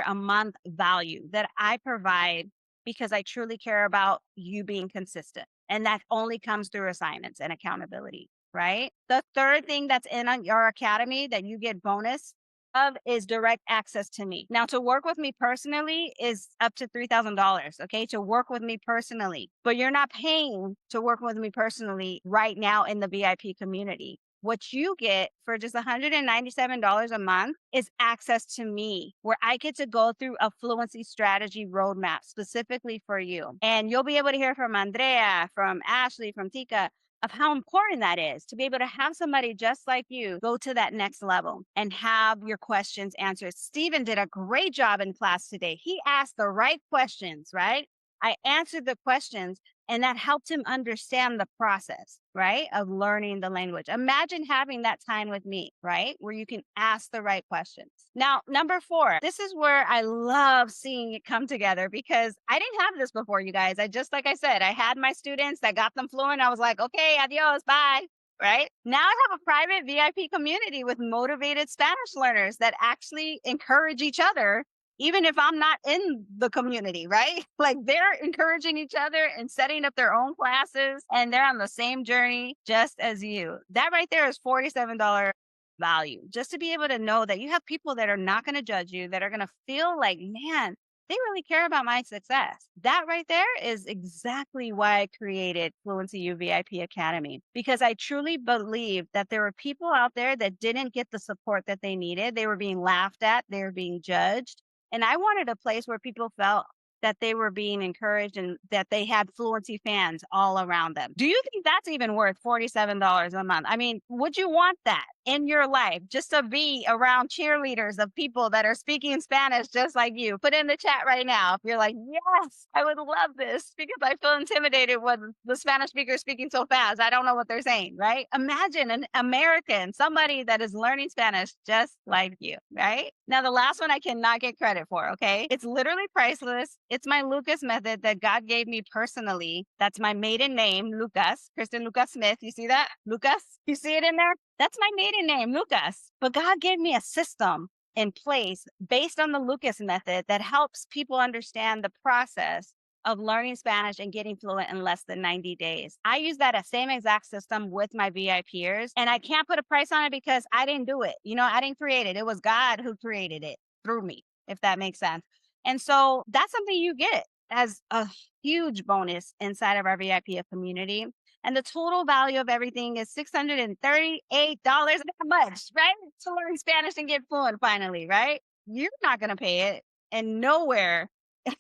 a month value that I provide because I truly care about you being consistent. And that only comes through assignments and accountability, right? The third thing that's in your academy that you get bonus of is direct access to me. Now, to work with me personally is up to $3,000, okay? To work with me personally, but you're not paying to work with me personally right now in the VIP community. What you get for just $197 a month is access to me, where I get to go through a fluency strategy roadmap specifically for you. And you'll be able to hear from Andrea, from Ashley, from Tika, of how important that is to be able to have somebody just like you go to that next level and have your questions answered. Stephen did a great job in class today. He asked the right questions, right? I answered the questions, and that helped him understand the process, right, of learning the language. Imagine having that time with me, right, where you can ask the right questions. Now, number 4, this is where I love seeing it come together because I didn't have this before, you guys. Like I said, I had my students that got them fluent. I was like, okay, adios, bye. Right now, I have a private VIP community with motivated Spanish learners that actually encourage each other even if I'm not in the community, right? Like they're encouraging each other and setting up their own classes and they're on the same journey just as you. That right there is $47 value. Just to be able to know that you have people that are not going to judge you, that are going to feel like, man, they really care about my success. That right there is exactly why I created Fluency U VIP Academy, because I truly believe that there were people out there that didn't get the support that they needed. They were being laughed at, they were being judged. And I wanted a place where people felt that they were being encouraged and that they had fluency fans all around them. Do you think that's even worth $47 a month? I mean, would you want that in your life, just to be around cheerleaders of people that are speaking Spanish just like you? Put in the chat right now if you're like, yes, I would love this, because I feel intimidated when the Spanish speaker is speaking so fast. I don't know what they're saying, right? Imagine an American, somebody that is learning Spanish just like you, right? Now, the last one I cannot get credit for, okay? It's literally priceless. It's my Lucas method that God gave me personally. That's my maiden name, Lucas, Kristen Lucas Smith. You see that? Lucas? You see it in there? That's my maiden name, Lucas. But God gave me a system in place based on the Lucas method that helps people understand the process of learning Spanish and getting fluent in less than 90 days. I use that same exact system with my VIPers, and I can't put a price on it because I didn't do it. You know, I didn't create it. It was God who created it through me, if that makes sense. And so that's something you get as a huge bonus inside of our VIP community. And the total value of everything is $638. That much, right? To learn Spanish and get fluent finally, right? You're not going to pay it. and nowhere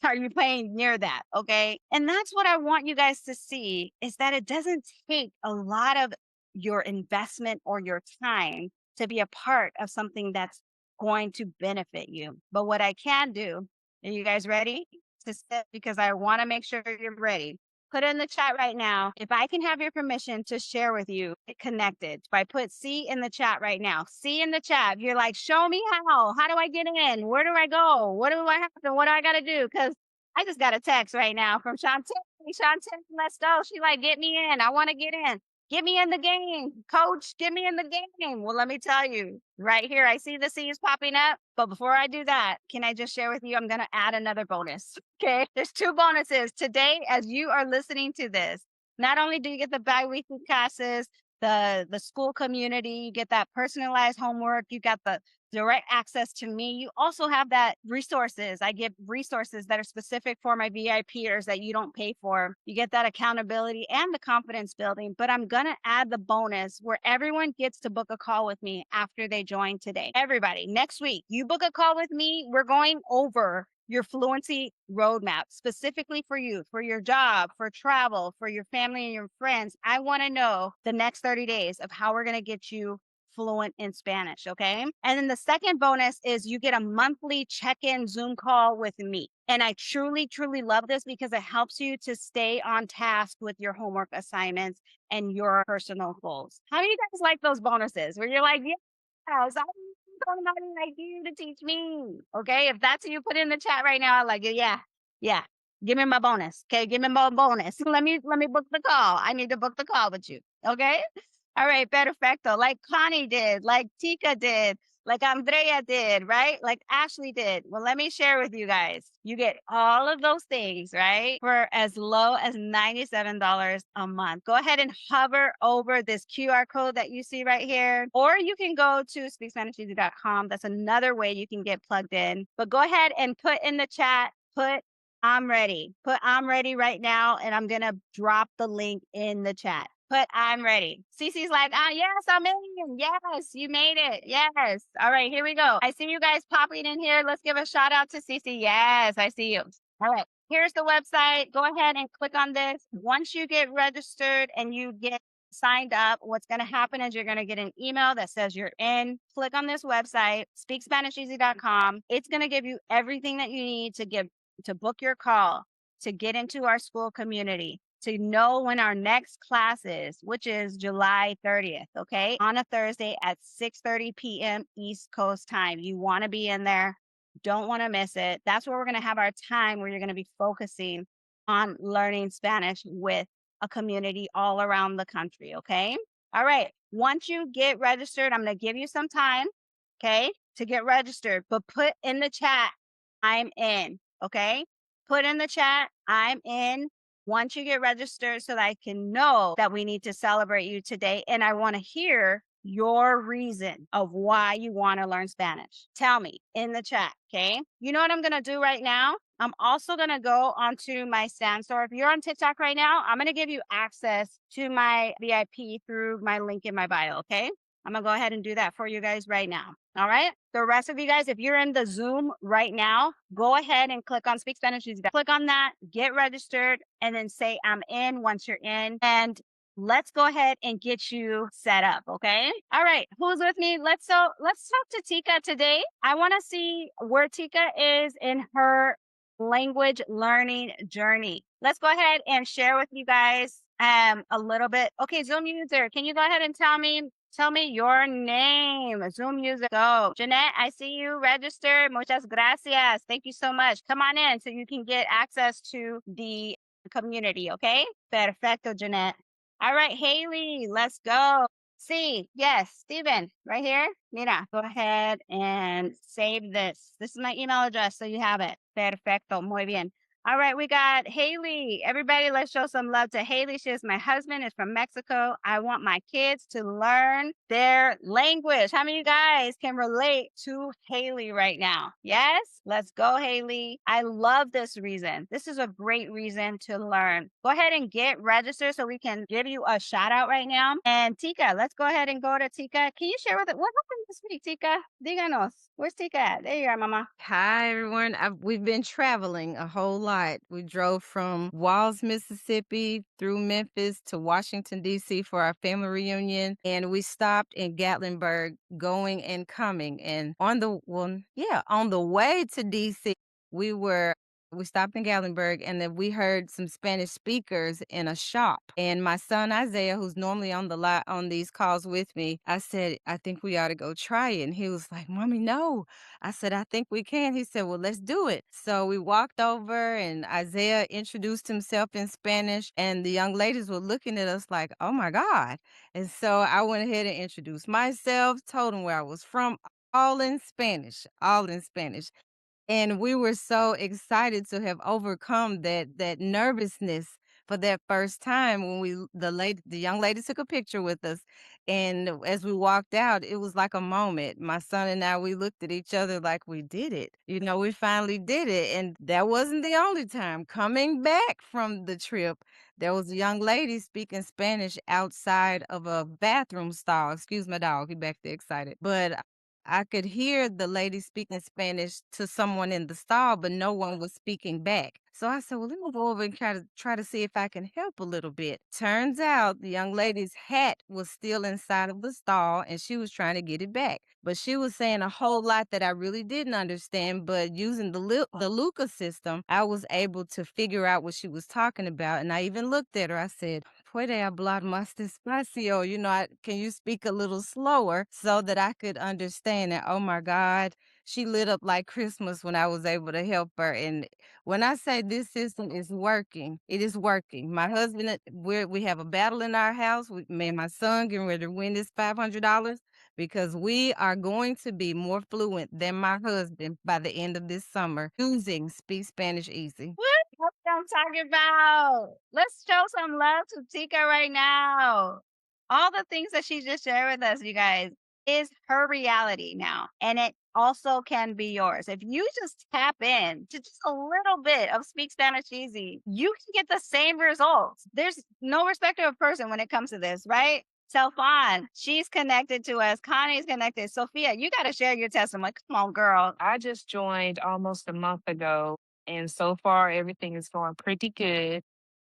are you paying near that, okay? And that's what I want you guys to see, is that it doesn't take a lot of your investment or your time to be a part of something that's going to benefit you. But what I can do, are you guys ready to sit? Because I want to make sure you're ready. Put in the chat right now. If I can have your permission to share with you, get connected. If I put C in the chat right now, C in the chat, you're like, show me how. How do I get in? Where do I go? What do I have to, what do I got to do? Because I just got a text right now from Shantae. Shantae, let's go. She like, get me in. I want to get in. Get me in the game, coach. Get me in the game. Well, let me tell you right here, I see the C's popping up. But before I do that, can I just share with you? I'm going to add another bonus. Okay. There's 2 bonuses today as you are listening to this. Not only do you get the bi-weekly classes, the school community, you get that personalized homework, you got the direct access to me. You also have that resources. I give resources that are specific for my VIPers that you don't pay for. You get that accountability and the confidence building, but I'm going to add the bonus where everyone gets to book a call with me after they join today. Everybody, next week, you book a call with me. We're going over your fluency roadmap specifically for you, for your job, for travel, for your family and your friends. I want to know the next 30 days of how we're going to get you fluent in Spanish, okay? And then the second bonus is you get a monthly check-in Zoom call with me. And I truly, truly love this because it helps you to stay on task with your homework assignments and your personal goals. How do you guys like those bonuses where you're like, yes, I need somebody like you to teach me, okay? If that's what you put in the chat right now, I like it. Yeah. Give me my bonus, okay? Give me my bonus. Let me book the call. I need to book the call with you, okay? All right, perfecto. Like Connie did, like Tika did, like Andrea did, right? Like Ashley did. Well, let me share with you guys. You get all of those things, right? For as low as $97 a month. Go ahead and hover over this QR code that you see right here, or you can go to speakspanisheasy.com. That's another way you can get plugged in. But go ahead and put in the chat, put I'm ready. Put I'm ready right now, and I'm going to drop the link in the chat. Put I'm ready. Cece's like, yes, I'm in. Yes, you made it. Yes. All right, here we go. I see you guys popping in here. Let's give a shout out to Cece. Yes, I see you. All right, here's the website. Go ahead and click on this. Once you get registered and you get signed up, what's going to happen is you're going to get an email that says you're in. Click on this website, speakspanisheasy.com. It's going to give you everything that you need to book your call, to get into our school community, to know when our next class is, which is July 30th, okay? On a Thursday at 6:30 p.m. East Coast time. You want to be in there. Don't want to miss it. That's where we're going to have our time where you're going to be focusing on learning Spanish with a community all around the country, okay? All right. Once you get registered, I'm going to give you some time, okay, to get registered, but put in the chat, I'm in, okay? Put in the chat, I'm in. Once you get registered so that I can know that we need to celebrate you today. And I want to hear your reason of why you want to learn Spanish. Tell me in the chat, okay? You know what I'm going to do right now? I'm also going to go onto my Stand Store. If you're on TikTok right now, I'm going to give you access to my VIP through my link in my bio, okay? I'm going to go ahead and do that for you guys right now. All right. The rest of you guys, if you're in the Zoom right now, go ahead and click on Speak Spanish Easy. Click on that, get registered, and then say I'm in once you're in. And let's go ahead and get you set up. Okay. All right. Who's with me? Let's talk to Tika today. I want to see where Tika is in her language learning journey. Let's go ahead and share with you guys a little bit. Okay, Zoom user, can you go ahead and tell me your name? Zoom user, go. Jeanette, I see you registered. Muchas gracias. Thank you so much. Come on in so you can get access to the community, okay? Perfecto, Jeanette. All right, Haley, let's go. See, yes, Steven, right here. Mira, go ahead and save this. This is my email address, so you have it. Perfecto, muy bien. All right, we got Haley. Everybody, let's show some love to Haley. She is my husband, is from Mexico. I want my kids to learn their language. How many of you guys can relate to Haley right now? Yes? Let's go, Haley. I love this reason. This is a great reason to learn. Go ahead and get registered so we can give you a shout out right now. And Tika, let's go ahead and go to Tika. Can you share with it? What happened to speak, Tika? Díganos. Where's Tika at? There you are, Mama. Hi, everyone. We've been traveling a whole lot. We drove from Walls, Mississippi through Memphis to Washington, D.C. for our family reunion. And we stopped in Gatlinburg going and coming. And on the way to D.C., we stopped in Gatlinburg and then we heard some Spanish speakers in a shop. And my son Isaiah, who's normally on the lot on these calls with me, I said, I think we ought to go try it. And he was like, Mommy, no. I said, I think we can. He said, well, let's do it. So we walked over and Isaiah introduced himself in Spanish and the young ladies were looking at us like, oh my God. And so I went ahead and introduced myself, told them where I was from, all in Spanish, all in Spanish. And we were so excited to have overcome that nervousness for that first time when the young lady took a picture with us. And as we walked out, it was like a moment. My son and I, we looked at each other like we did it. We finally did it. And that wasn't the only time. Coming back from the trip, there was a young lady speaking Spanish outside of a bathroom stall. Excuse my dog, he back there excited. But I could hear the lady speaking Spanish to someone in the stall, but no one was speaking back. So I said, well, let me go over and try to see if I can help a little bit. Turns out the young lady's hat was still inside of the stall and she was trying to get it back. But she was saying a whole lot that I really didn't understand. But using the Luca system, I was able to figure out what she was talking about. And I even looked at her. I said, puede hablar más despacio? Can you speak a little slower so that I could understand? And oh my God, she lit up like Christmas when I was able to help her. And when I say this system is working, it is working. My husband, we have a battle in our house. Me and my son getting ready to win this $500 because we are going to be more fluent than my husband by the end of this summer using Speak Spanish Easy. What? That's what I'm talking about. Let's show some love to Tika right now. All the things that she just shared with us, you guys, is her reality now. And it also can be yours. If you just tap in to just a little bit of Speak Spanish Easy, you can get the same results. There's no respect of person when it comes to this, right? Selfan, she's connected to us. Connie's connected. Sophia, you got to share your testimony. Come on, girl. I just joined almost a month ago, and so far everything is going pretty good.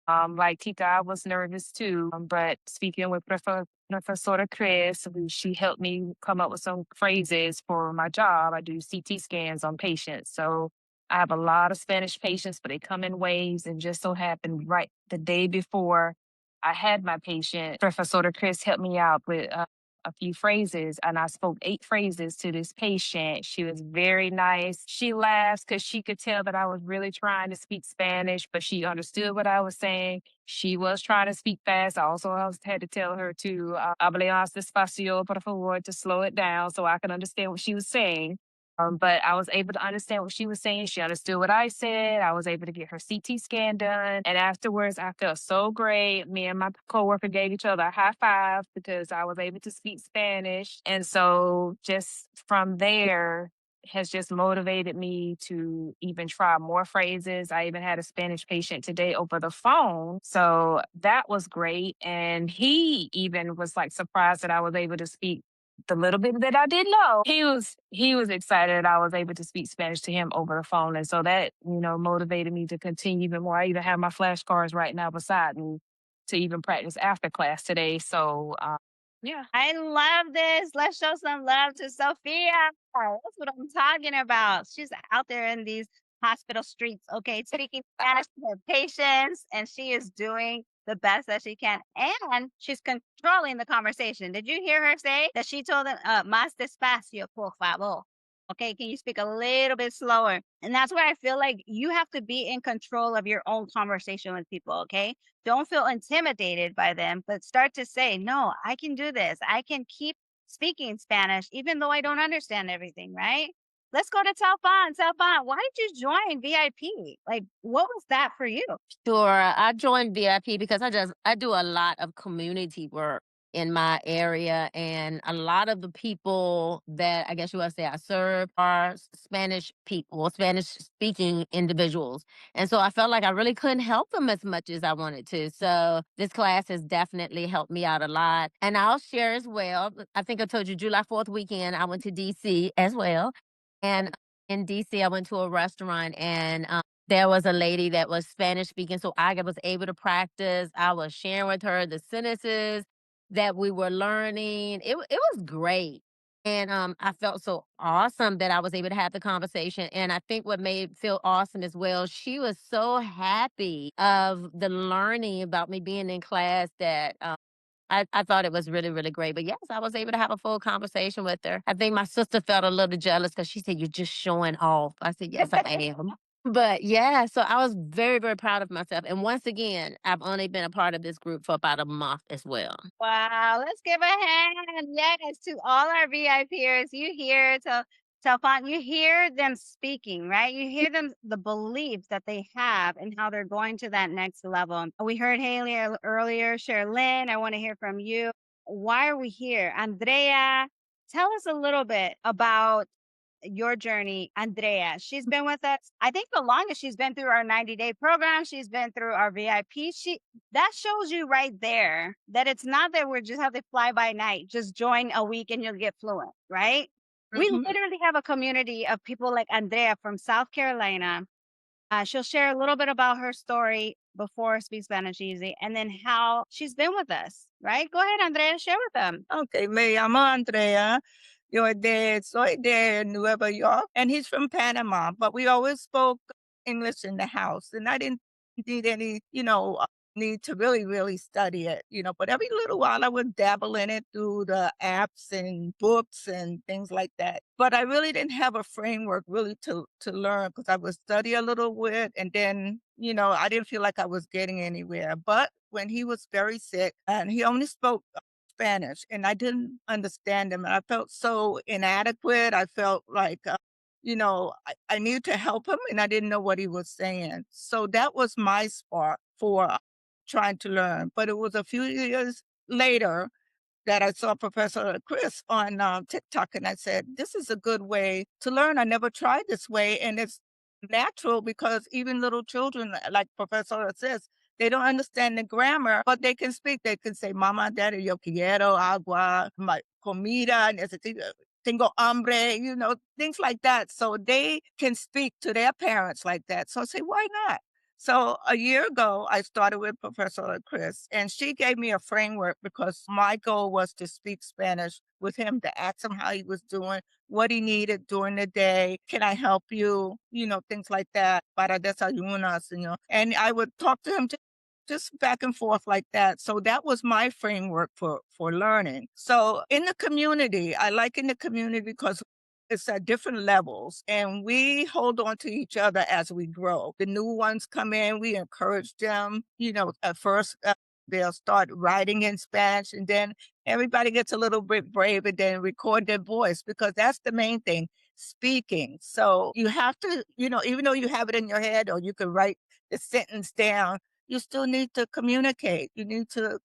Like Tika, I was nervous too, but speaking with Professor Chris, she helped me come up with some phrases for my job. I do CT scans on patients, so I have a lot of Spanish patients, but they come in waves. And just so happened, right the day before I had my patient, Professor Chris helped me out with a few phrases, and I spoke 8 phrases to this patient. She was very nice. She laughed because she could tell that I was really trying to speak Spanish, but she understood what I was saying. She was trying to speak fast. I also had to tell her to hable más despacio, por favor, to slow it down so I could understand what she was saying. But I was able to understand what she was saying. She understood what I said. I was able to get her CT scan done. And afterwards, I felt so great. Me and my coworker gave each other a high five because I was able to speak Spanish. And so just from there has just motivated me to even try more phrases. I even had a Spanish patient today over the phone. So that was great. And he even was like surprised that I was able to speak the little bit that I did know. He was excited that I was able to speak Spanish to him over the phone. And so that, motivated me to continue even more. I even have my flashcards right now beside me to even practice after class today. So yeah. I love this. Let's show some love to Sophia. That's what I'm talking about. She's out there in these hospital streets, okay, speaking Spanish to her patients, and she is doing the best that she can. And she's controlling the conversation. Did you hear her say that she told them, más despacio, por favor? Okay, can you speak a little bit slower? And that's where I feel like you have to be in control of your own conversation with people, okay? Don't feel intimidated by them, but start to say, no, I can do this. I can keep speaking Spanish, even though I don't understand everything, right? Let's go to Telfon. Telfon, why did you join VIP? Like, what was that for you? Sure. I joined VIP because I do a lot of community work. in my area. And a lot of the people that I guess you want to say I serve are Spanish people, Spanish speaking individuals. And so I felt like I really couldn't help them as much as I wanted to. So this class has definitely helped me out a lot. And I'll share as well. I think I told you July 4th weekend, I went to DC as well. And in DC, I went to a restaurant and there was a lady that was Spanish speaking. So I was able to practice. I was sharing with her the sentences that we were learning. It was great. And I felt so awesome that I was able to have the conversation. And I think what made it feel awesome as well, she was so happy of the learning about me being in class that I thought it was really, really great. But yes, I was able to have a full conversation with her. I think my sister felt a little jealous because she said, "You're just showing off." I said, "Yes, I am." But yeah, so I was very, very proud of myself. And once again, I've only been a part of this group for about a month as well. Wow, let's give a hand. Yes, to all our VIPers. You hear you hear them speaking, right? You hear them the beliefs that they have and how they're going to that next level. We heard Haley earlier, Sherilyn, I want to hear from you. Why are we here? Andrea, tell us a little bit about your journey, Andrea. She's been with us, I think the longest. She's been through our 90-day program. She's been through our VIP. That shows you right there that it's not that we're just have to fly by night. Just join a week and you'll get fluent, right? We literally have a community of people like Andrea from South Carolina. She'll share a little bit about her story before Speak Spanish Easy and then how she's been with us, right? Go ahead, Andrea, share with them. Okay, me llamo Andrea. Soy de Nueva York, and he's from Panama, but we always spoke English in the house, and I didn't need any, need to really, really study it, but every little while I would dabble in it through the apps and books and things like that. But I really didn't have a framework really to learn because I would study a little bit and then, I didn't feel like I was getting anywhere. But when he was very sick and he only spoke Spanish, and I didn't understand him. And I felt so inadequate. I felt like, I needed to help him, and I didn't know what he was saying. So that was my spark for trying to learn. But it was a few years later that I saw Professor Chris on TikTok, and I said, "This is a good way to learn. I never tried this way, and it's natural because even little children, like Professor says, they don't understand the grammar, but they can speak. They can say, Mama, Daddy, yo quiero agua, my comida, necesito, tengo hambre, things like that. So they can speak to their parents like that. So I say, why not? So a year ago, I started with Professor Chris, and she gave me a framework because my goal was to speak Spanish with him, to ask him how he was doing, what he needed during the day. Can I help you? Things like that. Para desayunas, and I would talk to him just back and forth like that. So that was my framework for learning. So in the community, I like in the community because it's at different levels and we hold on to each other as we grow. The new ones come in, we encourage them. At first they'll start writing in Spanish and then everybody gets a little bit brave and then record their voice because that's the main thing, speaking. So you have to, even though you have it in your head or you can write the sentence down, you still need to communicate. You need to,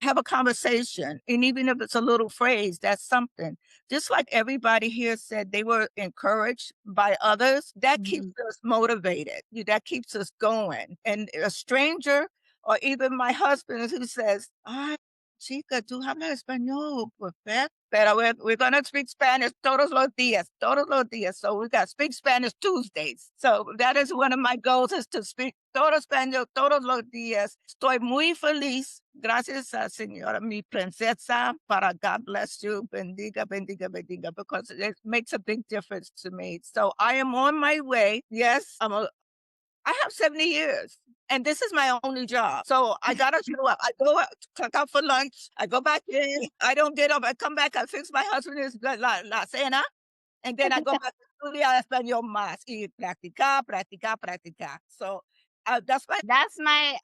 have a conversation. And even if it's a little phrase, that's something. Just like everybody here said, they were encouraged by others. That keeps us motivated. That keeps us going. And a stranger or even my husband who says, "Ay, chica, tú hablas español, perfecto. Pero we're going to speak Spanish todos los días, todos los días. So we got Speak Spanish Tuesdays. So that is one of my goals is to speak todo español todos los días. Estoy muy feliz. Gracias a señora, mi princesa, para God bless you, bendiga, bendiga, bendiga, because it makes a big difference to me. So I am on my way. Yes, I have 70 years and this is my only job. So I got to show up. I go out, clock out for lunch. I go back in. I don't get up. I come back. I fix my husband's la cena. And then I go back to estudiar español más y practicar, practicar, practicar. So that's my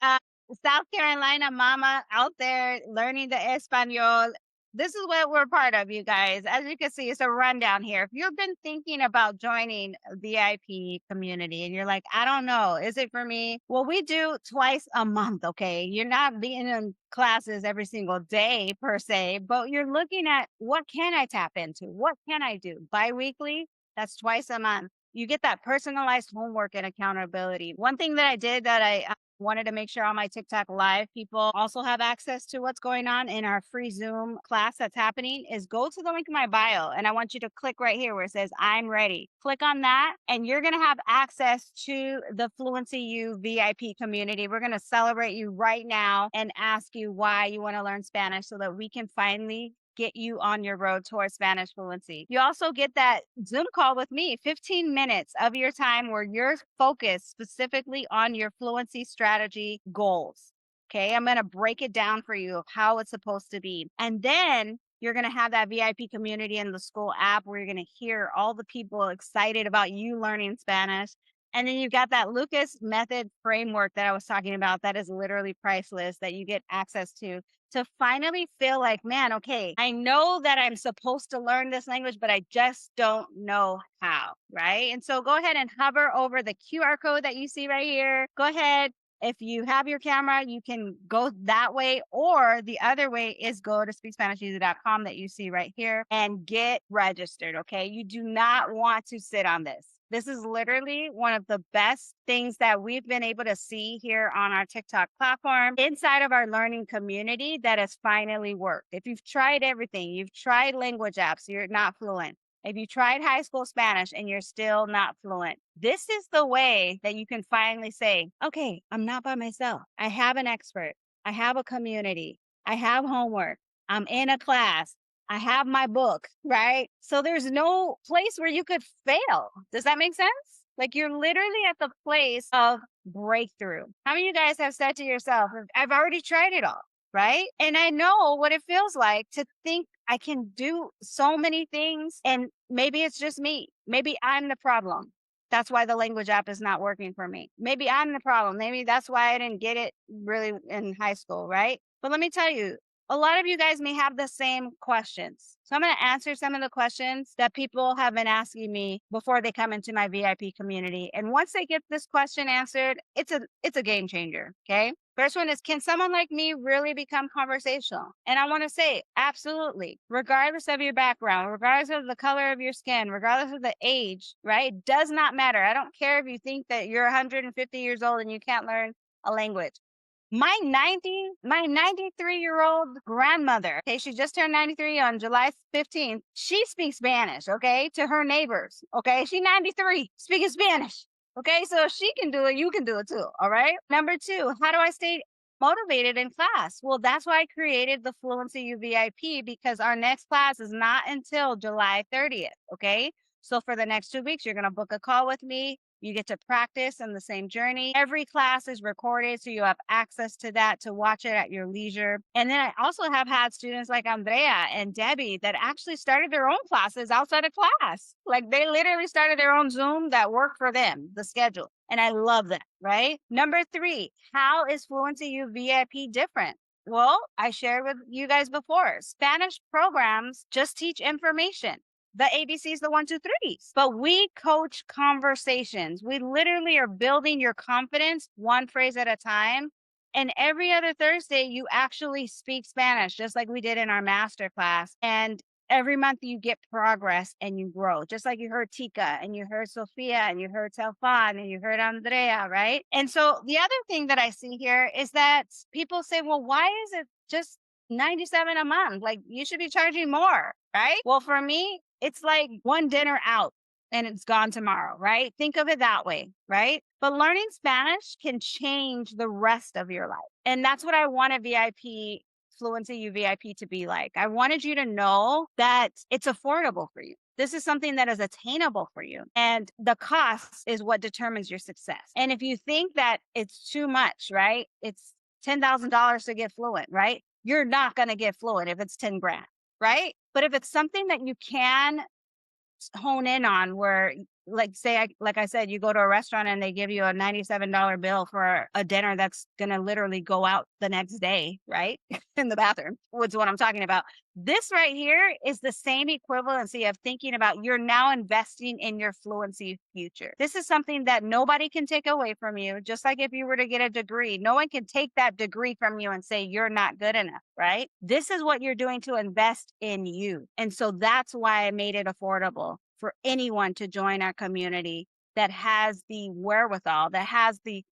South Carolina mama out there learning the Espanol. this is what we're part of, you guys. As you can see, it's a rundown here. If you've been thinking about joining a VIP community and you're like, I don't know, is it for me? Well, we do twice a month, okay? You're not being in classes every single day per se, but you're looking at what can I tap into? What can I do? Bi-weekly, that's twice a month. You get that personalized homework and accountability. One thing that I did that I wanted to make sure on my TikTok live people also have access to what's going on in our free Zoom class that's happening is go to the link in my bio. And I want you to click right here where it says, I'm ready. Click on that and you're going to have access to the Fluency U VIP community. We're going to celebrate you right now and ask you why you want to learn Spanish so that we can finally get you on your road towards Spanish fluency. You also get that Zoom call with me, 15 minutes of your time where you're focused specifically on your fluency strategy goals. Okay, I'm going to break it down for you of how it's supposed to be. And then you're going to have that VIP community in the school app where you're going to hear all the people excited about you learning Spanish. And then you've got that Lucas method framework that I was talking about that is literally priceless that you get access to finally feel like, man, okay, I know that I'm supposed to learn this language, but I just don't know how, right? And so go ahead and hover over the QR code that you see right here. Go ahead. If you have your camera, you can go that way, or the other way is go to speakspanisheasy.com that you see right here and get registered, okay? You do not want to sit on this. This is literally one of the best things that we've been able to see here on our TikTok platform inside of our learning community that has finally worked. If you've tried everything, you've tried language apps, you're not fluent. If you tried high school Spanish and you're still not fluent, this is the way that you can finally say, okay, I'm not by myself. I have an expert. I have a community. I have homework. I'm in a class. I have my book, right? So there's no place where you could fail. Does that make sense? Like you're literally at the place of breakthrough. How many of you guys have said to yourself, I've already tried it all, right? And I know what it feels like to think I can do so many things and maybe it's just me. Maybe I'm the problem. That's why the language app is not working for me. Maybe I'm the problem. Maybe that's why I didn't get it really in high school, right? But let me tell you, a lot of you guys may have the same questions. So I'm going to answer some of the questions that people have been asking me before they come into my VIP community. And once they get this question answered, it's a game changer, okay? First one is, can someone like me really become conversational? And I want to say, absolutely. Regardless of your background, regardless of the color of your skin, regardless of the age, right? It does not matter. I don't care if you think that you're 150 years old and you can't learn a language. My 93-year-old grandmother, okay, she just turned 93 on July 15th. She speaks Spanish, okay, to her neighbors, okay? She's 93 speaking Spanish, okay? So if she can do it, you can do it too, all right? Number two, how do I stay motivated in class? Well, that's why I created the Fluency U VIP because our next class is not until July 30th, okay? So for the next 2 weeks, you're going to book a call with me. You get to practice in the same journey. Every class is recorded, so you have access to that to watch it at your leisure. And then I also have had students like Andrea and Debbie that actually started their own classes outside of class. Like they literally started their own Zoom that worked for them, the schedule. And I love that, right? Number three, how is Fluency U VIP different? Well, I shared with you guys before, Spanish programs just teach information. The ABCs, the 1, 2, 3s. But we coach conversations. We literally are building your confidence one phrase at a time. And every other Thursday, you actually speak Spanish, just like we did in our masterclass. And every month you get progress and you grow, just like you heard Tika and you heard Sophia and you heard Telfan and you heard Andrea, right? And so the other thing that I see here is that people say, well, why is it just 97 a month? Like you should be charging more, right? Well, for me, it's like one dinner out and it's gone tomorrow, right? Think of it that way, right? But learning Spanish can change the rest of your life. And that's what I want a VIP, Fluency U VIP to be like. I wanted you to know that it's affordable for you. This is something that is attainable for you. And the cost is what determines your success. And if you think that it's too much, right? It's $10,000 to get fluent, right? You're not going to get fluent if it's 10 grand, right? But if it's something that you can hone in on where like say, like I said, you go to a restaurant and they give you a $97 bill for a dinner that's going to literally go out the next day, right? In the bathroom, which is what I'm talking about. This right here is the same equivalency of thinking about you're now investing in your fluency future. This is something that nobody can take away from you. Just like if you were to get a degree, no one can take that degree from you and say you're not good enough, right? This is what you're doing to invest in you. And so that's why I made it affordable for anyone to join our community that has the wherewithal, that has the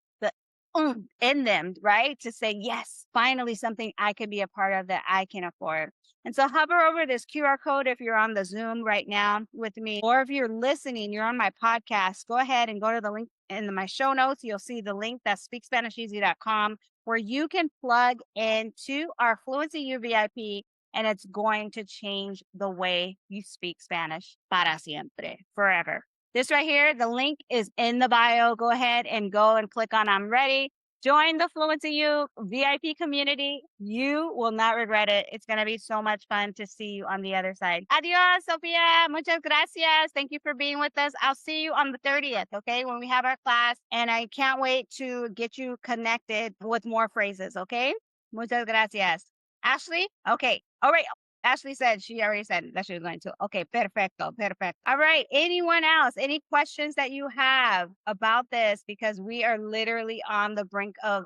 in them, right? To say, yes, finally something I can be a part of that I can afford. And so hover over this QR code if you're on the Zoom right now with me, or if you're listening, you're on my podcast, go ahead and go to the link in my show notes. You'll see the link that's speakspanisheasy.com where you can plug into our Fluency U VIP, and it's going to change the way you speak Spanish para siempre, forever. This right here, the link is in the bio. Go ahead and go and click on I'm ready. Join the Fluency U VIP community. You will not regret it. It's going to be so much fun to see you on the other side. Adios, Sophia. Muchas gracias. Thank you for being with us. I'll see you on the 30th, okay, when we have our class. And I can't wait to get you connected with more phrases, okay? Muchas gracias. Ashley? Okay. All right. Ashley said she already said that she was going to. Okay, perfecto, perfect. All right. Anyone else? Any questions that you have about this? Because we are literally on the brink of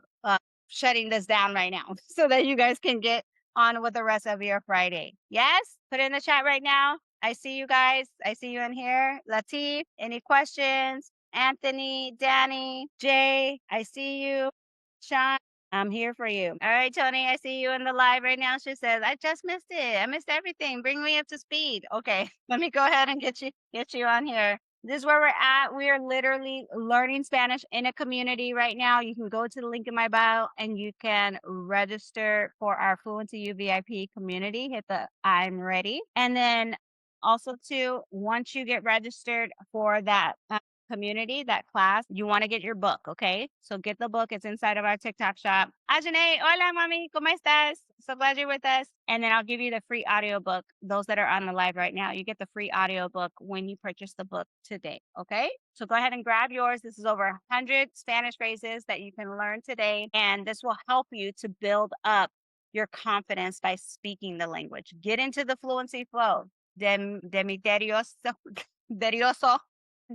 shutting this down right now so that you guys can get on with the rest of your Friday. Yes? Put it in the chat right now. I see you guys. I see you in here. Latif, any questions? Anthony, Danny, Jay, I see you. Sean, I'm here for you. All right, Tony, I see you in the live right now. She says, I just missed it. I missed everything. Bring me up to speed. Okay, let me go ahead and get you on here. This is where we're at. We are literally learning Spanish in a community right now. You can go to the link in my bio and you can register for our Fluency U VIP community. Hit the I'm ready. And then also too, once you get registered for that community, that class, you want to get your book, okay? So get the book. It's inside of our TikTok shop. Ajane, hola, mami, ¿cómo estás? So glad you're with us. And then I'll give you the free audiobook. Those that are on the live right now, you get the free audiobook when you purchase the book today, okay? So go ahead and grab yours. This is over 100 Spanish phrases that you can learn today. And this will help you to build up your confidence by speaking the language. Get into the fluency flow. Derioso.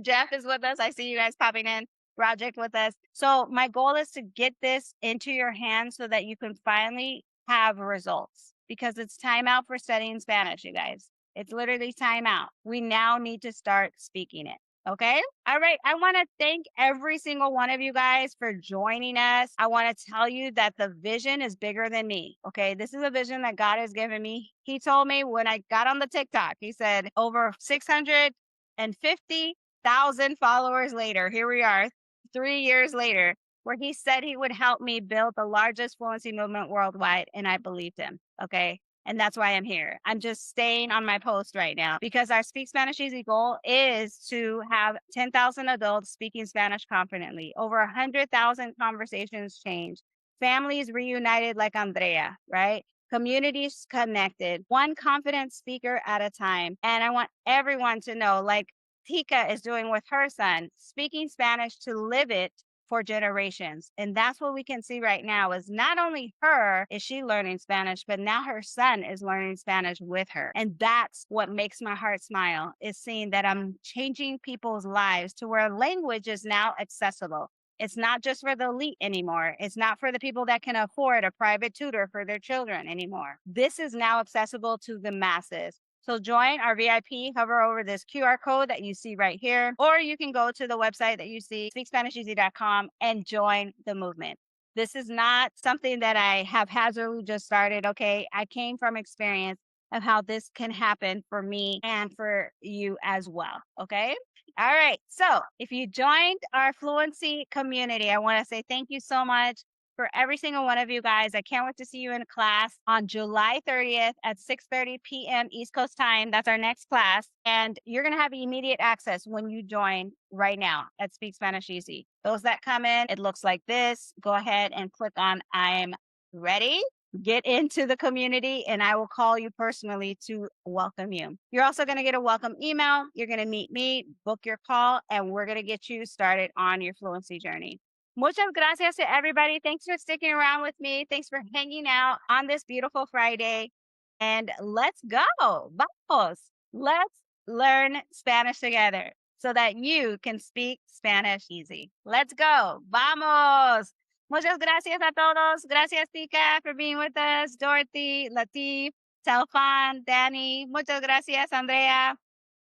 Jeff is with us. I see you guys popping in. Project with us. So my goal is to get this into your hands so that you can finally have results, because it's time out for studying Spanish, you guys. It's literally time out. We now need to start speaking it. Okay. All right. I want to thank every single one of you guys for joining us. I want to tell you that the vision is bigger than me. Okay. This is a vision that God has given me. He told me when I got on the TikTok, he said over 650,000 followers later, here we are 3 years later, where he said he would help me build the largest fluency movement worldwide. And I believed him. Okay. And that's why I'm here. I'm just staying on my post right now because our Speak Spanish Easy goal is to have 10,000 adults speaking Spanish confidently, over 100,000 conversations changed, families reunited like Andrea, right? Communities connected, one confident speaker at a time. And I want everyone to know, like Tika is doing with her son, speaking Spanish to live it for generations. And that's what we can see right now is not only her is she learning Spanish, but now her son is learning Spanish with her. And that's what makes my heart smile, is seeing that I'm changing people's lives to where language is now accessible. It's not just for the elite anymore. It's not for the people that can afford a private tutor for their children anymore. This is now accessible to the masses. So join our VIP, hover over this QR code that you see right here, or you can go to the website that you see, speakspanisheasy.com, and join the movement. This is not something that I haphazardly just started, okay? I came from experience of how this can happen for me and for you as well, okay? All right, so if you joined our Fluency community, I want to say thank you so much for every single one of you guys. I can't wait to see you in class on July 30th at 6:30 p.m. East Coast time. That's our next class. And you're going to have immediate access when you join right now at Speak Spanish Easy. Those that come in, it looks like this. Go ahead and click on I'm ready. get into the community, and I will call you personally to welcome you. You're also going to get a welcome email. You're going to meet me, book your call, and we're going to get you started on your fluency journey. Muchas gracias to everybody. Thanks for sticking around with me. Thanks for hanging out on this beautiful Friday. And let's go. Vamos. Let's learn Spanish together so that you can speak Spanish easy. Let's go. Vamos. Muchas gracias a todos. Gracias, Tika, for being with us. Dorothy, Latif, Telfan, Danny. Muchas gracias, Andrea.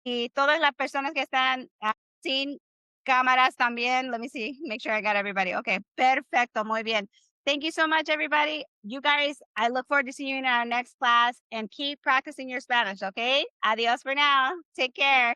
Y todas las personas que están sin cámaras también. Let me see. Make sure I got everybody. Okay. Perfecto. Muy bien. Thank you so much, everybody. You guys, I look forward to seeing you in our next class, and keep practicing your Spanish, okay? Adios for now. Take care.